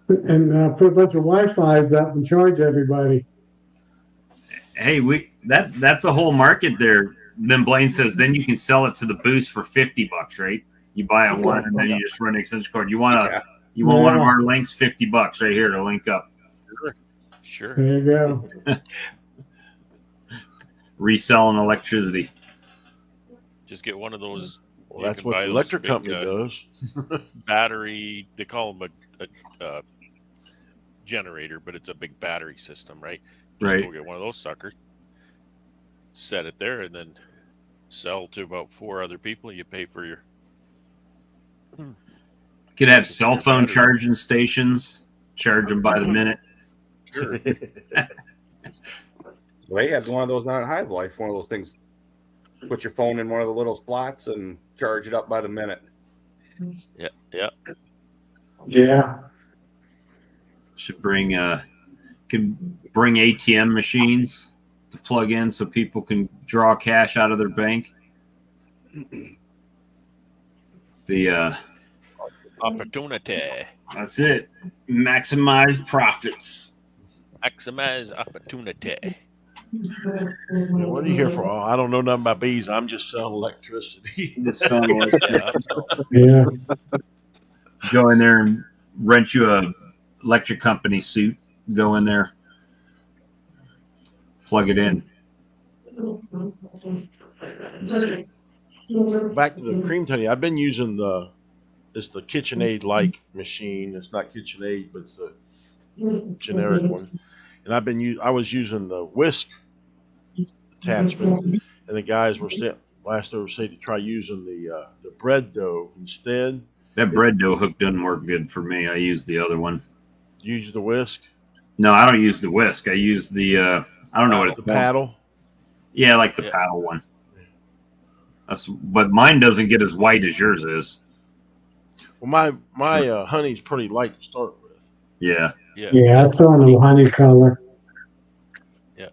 and put a bunch of Wi-Fi's up and charge everybody. Hey, that's a whole market there. Then Blaine says, then you can sell it to the boost for $50, right? You buy a one and then you just run an extension cord. You want one of our links? $50 right here to link up. Sure. There you go. Reselling electricity. Just get one of those. Well, that's what the electric company does. Battery. They call them a generator, but it's a big battery system, right? Just go get one of those suckers, set it there, and then sell to about 4 other people. You pay for your. Could have cell phone charging stations. Charge them by the minute. Sure. Well, they had one of those on Hive Life, one of those things. Put your phone in one of the little slots and charge it up by the minute. Yeah, yeah. Yeah. Should bring ATM machines to plug in so people can draw cash out of their bank. The opportunity. That's it. Maximize profits. Maximize opportunity. What are you here for? Oh, I don't know nothing about bees. I'm just selling electricity. Yeah. Go in there and rent you a electric company suit. Go in there, plug it in. Back to the cream honey. I've been using the KitchenAid like machine. It's not KitchenAid, but it's a generic one. And I was using the whisk attachment, and the guys were last over say to try using the bread dough instead. That bread dough hook doesn't work good for me. I use the other one. Use the whisk? No, I don't use the whisk. I use the I don't know what it's the called. paddle. Yeah, like the paddle one. But mine doesn't get as white as yours is. Well, my honey's pretty light to start with. Yeah. Yeah, it's on the honey color. Yeah.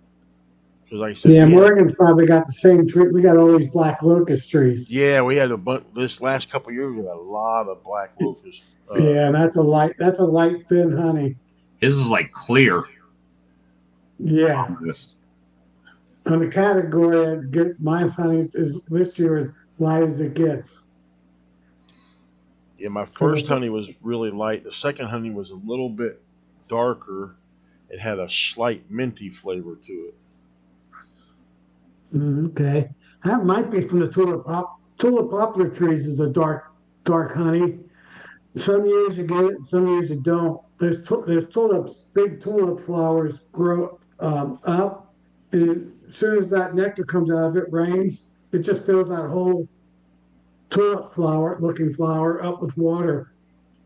Because like I said, yeah, Morgan's probably got the same tree. We got all these black locust trees. Yeah, we had a bunch. This last couple of years, we had a lot of black locust. Yeah, and that's a light, thin honey. His is like clear. Yeah. On the category, mine's honey is this year as light as it gets. Yeah, my first honey was really light. The second honey was a little bit darker. It had a slight minty flavor to it. Okay, that might be from the tulip poplar trees. Is a dark honey. Some years you get it, some years you don't. There's tulips, big tulip flowers grow up, and as soon as that nectar comes out of it, rains, it just fills that whole tulip looking flower up with water,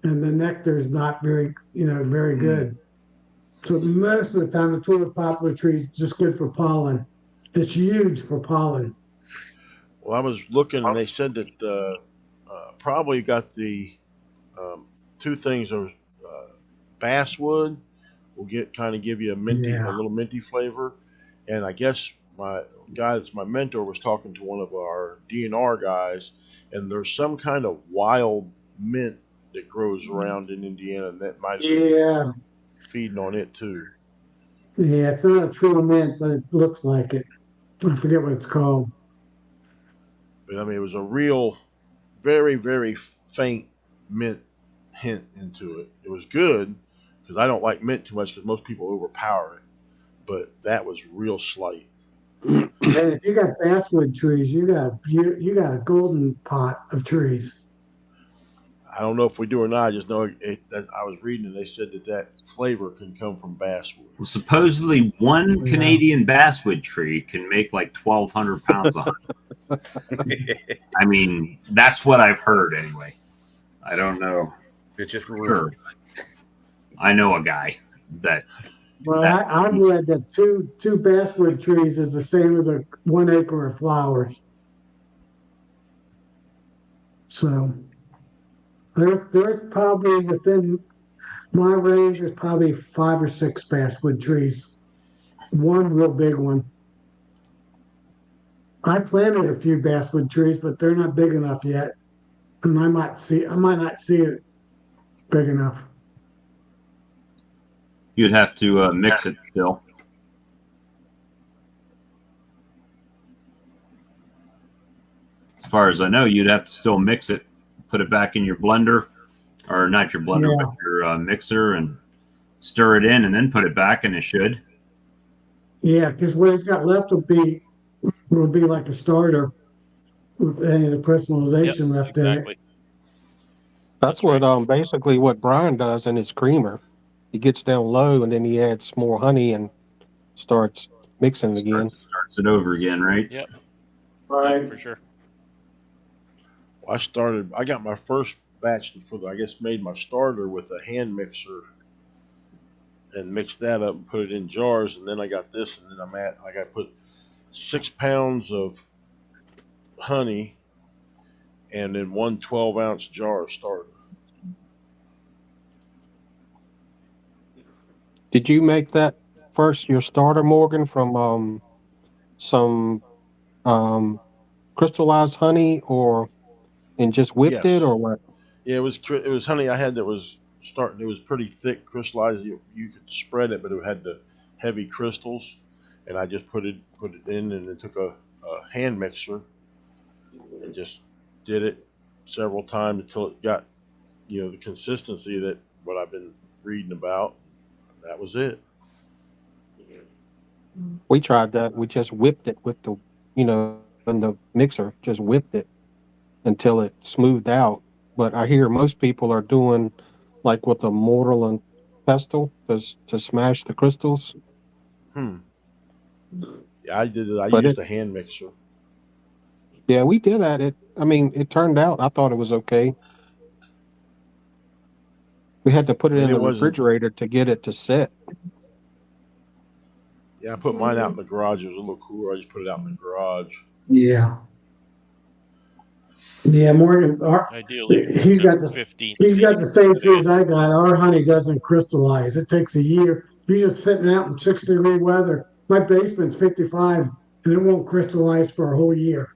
and the nectar is not very good. So most of the time, the tulip poplar tree is just good for pollen. It's huge for pollen. Well, I was looking, and they said that probably got the two things are basswood will give you a little minty flavor, and I guess my guy that's my mentor was talking to one of our DNR guys, and there's some kind of wild mint that grows around in Indiana, and that might be feeding on it too. Yeah, it's not a true mint, but it looks like it. I forget what it's called. But I mean, it was a real, very, very faint mint hint into it. It was good because I don't like mint too much because most people overpower it. But that was real slight. And if you got basswood trees, you got a golden pot of trees. I don't know if we do or not. I just know that I was reading and they said that flavor can come from basswood. Well, supposedly one Canadian basswood tree can make like 1,200 pounds of honey. I mean, that's what I've heard anyway. I don't know. It's just Sure. rumored. I know a guy that. Well, I've read that two basswood trees is the same as a 1 acre of flowers. So there's probably within my range, there's probably 5 or 6 basswood trees. One real big one. I planted a few basswood trees, but they're not big enough yet. And I might not see it big enough. You'd have to mix it still. As far as I know, you'd have to still mix it, put it back in your blender, or not your blender, Yeah. but your mixer, and stir it in, and then put it back, and it should. Yeah, because what it's got left will be like a starter with any of the personalization left in it. Exactly. That's That's right. what basically what Brian does in his creamer. He gets down low and then he adds more honey and starts mixing it again. Starts it over again, right? Yep. Right. Yep, for sure. I got my first batch made my starter with a hand mixer and mixed that up and put it in jars, and then I got this, and then I got to put 6 pounds of honey and then 1 12-ounce jar of starter. Did you make that first your starter, Morgan, from some crystallized honey and just whipped it, Yes. or what? Yeah, it was honey I had that was starting. It was pretty thick, crystallized. You could spread it, but it had the heavy crystals, and I just put it in, and then took a hand mixer and just did it several times until it got the consistency that what I've been reading about. That was it. We tried that. We just whipped it with in the mixer, just whipped it until it smoothed out. But I hear most people are doing like with a mortar and pestle to smash the crystals. Yeah, I did it. I But used a hand mixer. yeah, we did that. It turned out. I thought it was okay. We had to put it in And it the wasn't. refrigerator to get it to set. Yeah, I put mine out in the garage. It was a little cooler. I just put it out in the garage. Yeah. Yeah, Morgan, Ideally, he's got 15. the same trees I got. Our honey doesn't crystallize. It takes a year. If you're just sitting out in 60-degree weather, my basement's 55 and it won't crystallize for a whole year.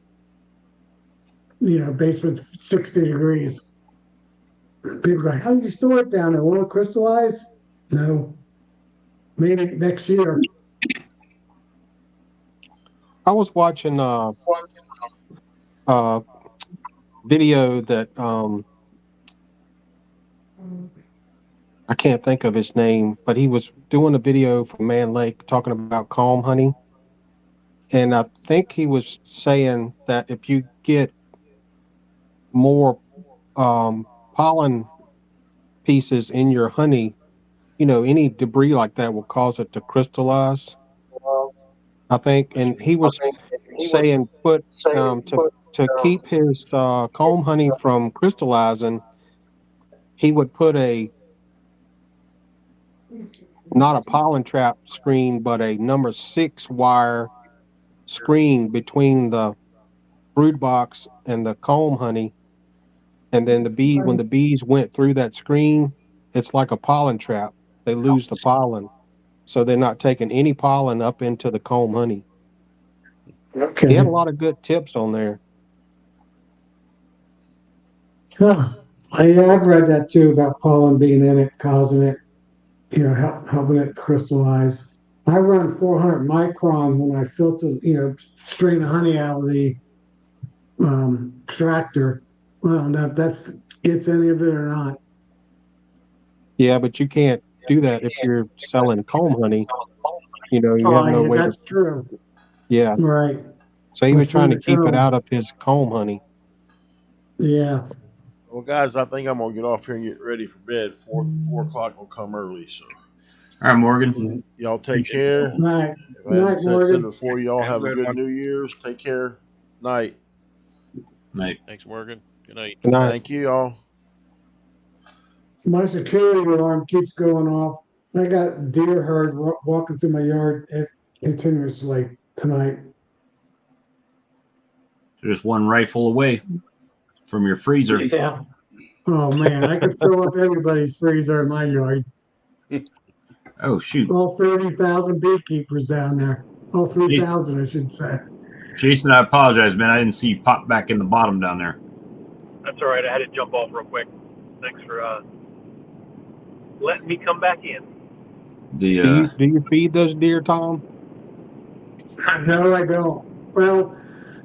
Basement 60 degrees. People go, how do you store it down there? Won't it crystallize? No. Maybe next year. I was watching video that I can't think of his name, but he was doing a video for Man Lake talking about calm honey. And I think he was saying that if you get more pollen pieces in your honey, any debris like that will cause it to crystallize, I think. And he was saying to keep his comb honey from crystallizing, he would put not a pollen trap screen, but a number 6 wire screen between the brood box and the comb honey. And then when the bees went through that screen, it's like a pollen trap. They lose the pollen. So they're not taking any pollen up into the comb honey. Okay. He had a lot of good tips on there. Huh. I've read that too about pollen being in it, causing it, helping it crystallize. I run 400 micron when I filter, strain the honey out of the extractor. I don't know if that gets any of it or not. Yeah, but you can't do that if you're selling comb honey. You have no way that's true. Yeah. Right. So he was That's trying to in the keep it comb. out of his comb honey. Yeah. Well, guys, I think I'm gonna get off here and get ready for bed. 4 o'clock will come early, so All right, Morgan. y'all take care. Night. If I haven't said Morgan. it before, y'all have a good one. New Year's. Take care. Night. Night. Thanks, Morgan. Good night. Good night. Thank you, y'all. My security alarm keeps going off. I got deer herd walking through my yard continuously tonight. Just one rifle away from your freezer. Yeah. Oh man, I could fill up everybody's freezer in my yard. Oh shoot, All 30,000 beekeepers down there. All 3,000, I should say. Jason, I apologize, man. I didn't see you pop back in the bottom down there. That's all right. I had to jump off real quick. Thanks for letting me come back in. The Do you feed those deer, Tom? No, I don't. Well,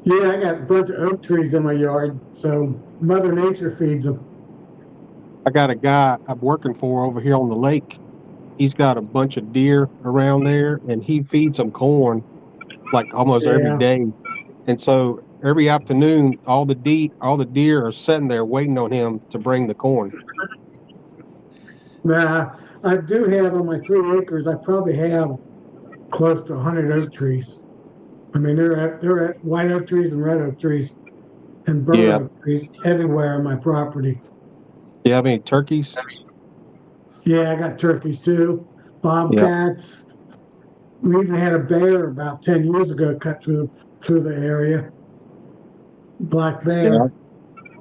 yeah, I got a bunch of oak trees in my yard, so Mother Nature feeds them. I got a guy I'm working for over here on the lake. He's got a bunch of deer around there, and he feeds them corn like almost every Yeah. day. And so every afternoon, all the deer are sitting there waiting on him to bring the corn. Nah, I do have on my 3 acres. I probably have close to 100 oak trees. I mean, they're at white oak trees and red oak trees and burr Yeah. oak trees everywhere on my property. You have any turkeys? Yeah, I got turkeys too, bobcats. We even had a bear about 10 years ago cut through the area. Black bear. Yeah.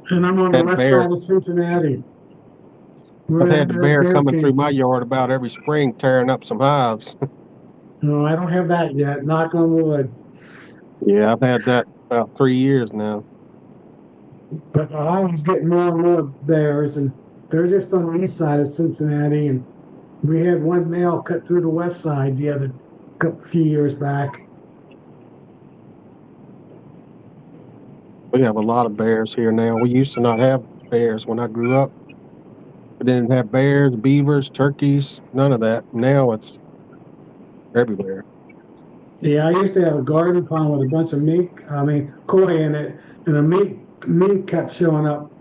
And I'm on the Had west bear. side of Cincinnati. I've Where had the that bear coming came through my from. yard about every spring, tearing up some hives. No, I don't have that yet. Knock on wood. Yeah, I've had that about 3 years now. But I was getting more and more bears, and they're just on the east side of Cincinnati. And we had one male cut through the west side the other few years back. We have a lot of bears here now. We used to not have bears when I grew up. We didn't have bears, beavers, turkeys, none of that. Now it's everywhere. Yeah, I used to have a garden pond with a bunch of koi in it, and a mink kept showing up.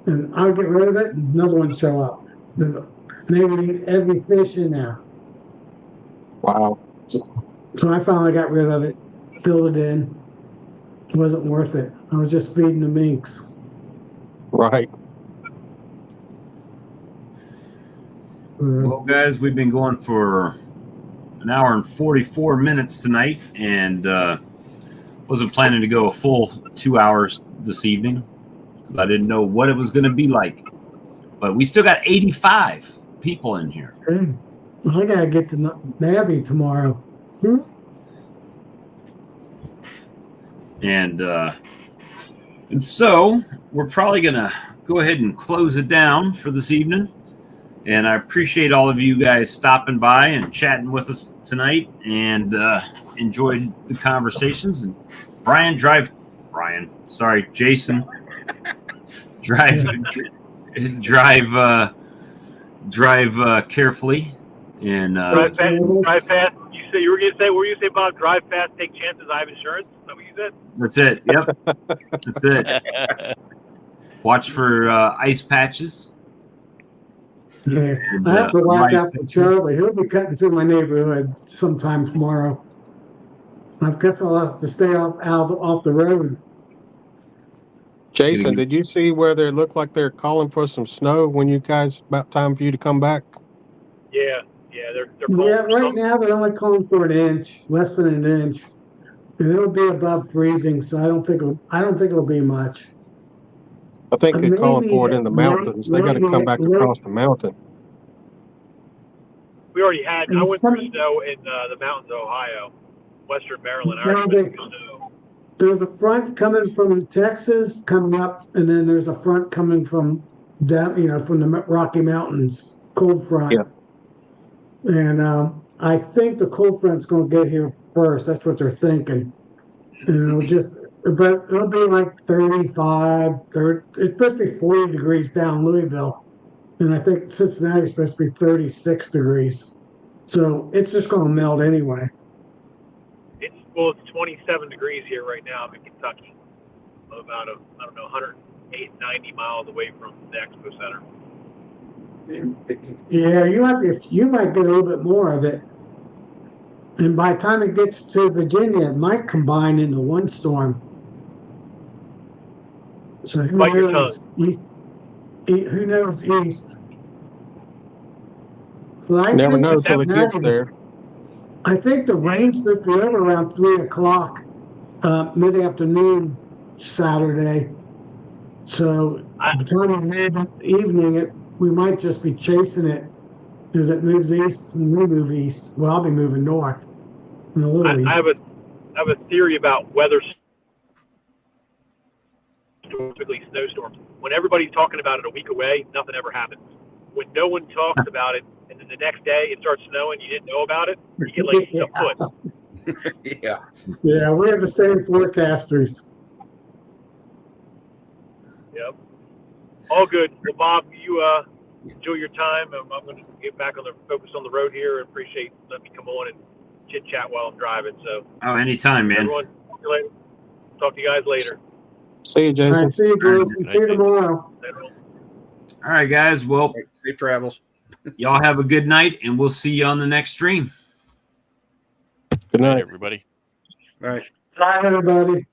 And I would get rid of it, and another one show up. Then they would eat every fish in there. Wow. So I finally got rid of it, filled it in. It wasn't worth it. I was just feeding the minks. Right. well, guys, we've been going for an hour and 44 minutes tonight, and wasn't planning to go a full 2 hours this evening because I didn't know what it was going to be like. But we still got 85 people in here. Okay. Well, I gotta get to Nabby tomorrow. And so we're probably going to go ahead and close it down for this evening. And I appreciate all of you guys stopping by and chatting with us tonight, and enjoyed the conversations. And Jason, drive carefully and drive fast. You were going to say, what were you say about drive fast, take chances, I have insurance? Is that what you said? That's it. Yep. That's it. Watch for ice patches. Yeah, I have to watch out for Charlie. He'll be cutting through my neighborhood sometime tomorrow. I guess I'll have to stay off the road. Jason, did you see where they look like they're calling for some snow when you guys about time for you to come back? Yeah, they're calling. Yeah, right now they're only calling for an inch, less than an inch, and it'll be above freezing. So I don't think it'll be much. I think they're calling for it in the mountains. They got to come back across the mountain. We already had. I went through snow in the mountains of Ohio, Western Maryland. There's a front coming from Texas coming up, and then there's a front coming from down, from the Rocky Mountains, cold front. Yeah. And I think the cold front's going to get here first. That's what they're thinking. And it'll be like 35, 30. It's supposed to be 40 degrees down Louisville. And I think Cincinnati's supposed to be 36 degrees. So it's just going to melt anyway. It's 27 degrees here right now. I'm in Kentucky. About 108, 90 miles away from the Expo Center. Yeah, you might get a little bit more of it. And by the time it gets to Virginia, it might combine into one storm. So who knows east? Well, I Never think know it's till it gets Saturday. there. I think the rain's supposed to be over around 3 o'clock, mid-afternoon Saturday. So by the time we leave evening, we might just be chasing it because it moves east and we move east. Well, I'll be moving north and a little I east. have a theory about weather, specifically snowstorms. When everybody's talking about it a week away, nothing ever happens. When no one talks about it, and then the next day it starts snowing, you didn't know about it, you get like Yeah. a foot. Yeah. Yeah, we have the same forecasters. Yep. All good. Well, Bob, you enjoy your time. I'm going to get back on the focus on the road here. And appreciate letting me come on and chit chat while I'm driving. So, Oh, anytime, man. everyone, talk to you guys later. See you, All Jason. right, see you, Jason. See you tomorrow. All right, guys. Well, Safe travels. y'all have a good night, and we'll see you on the next stream. Good night. everybody. All right. Bye, everybody.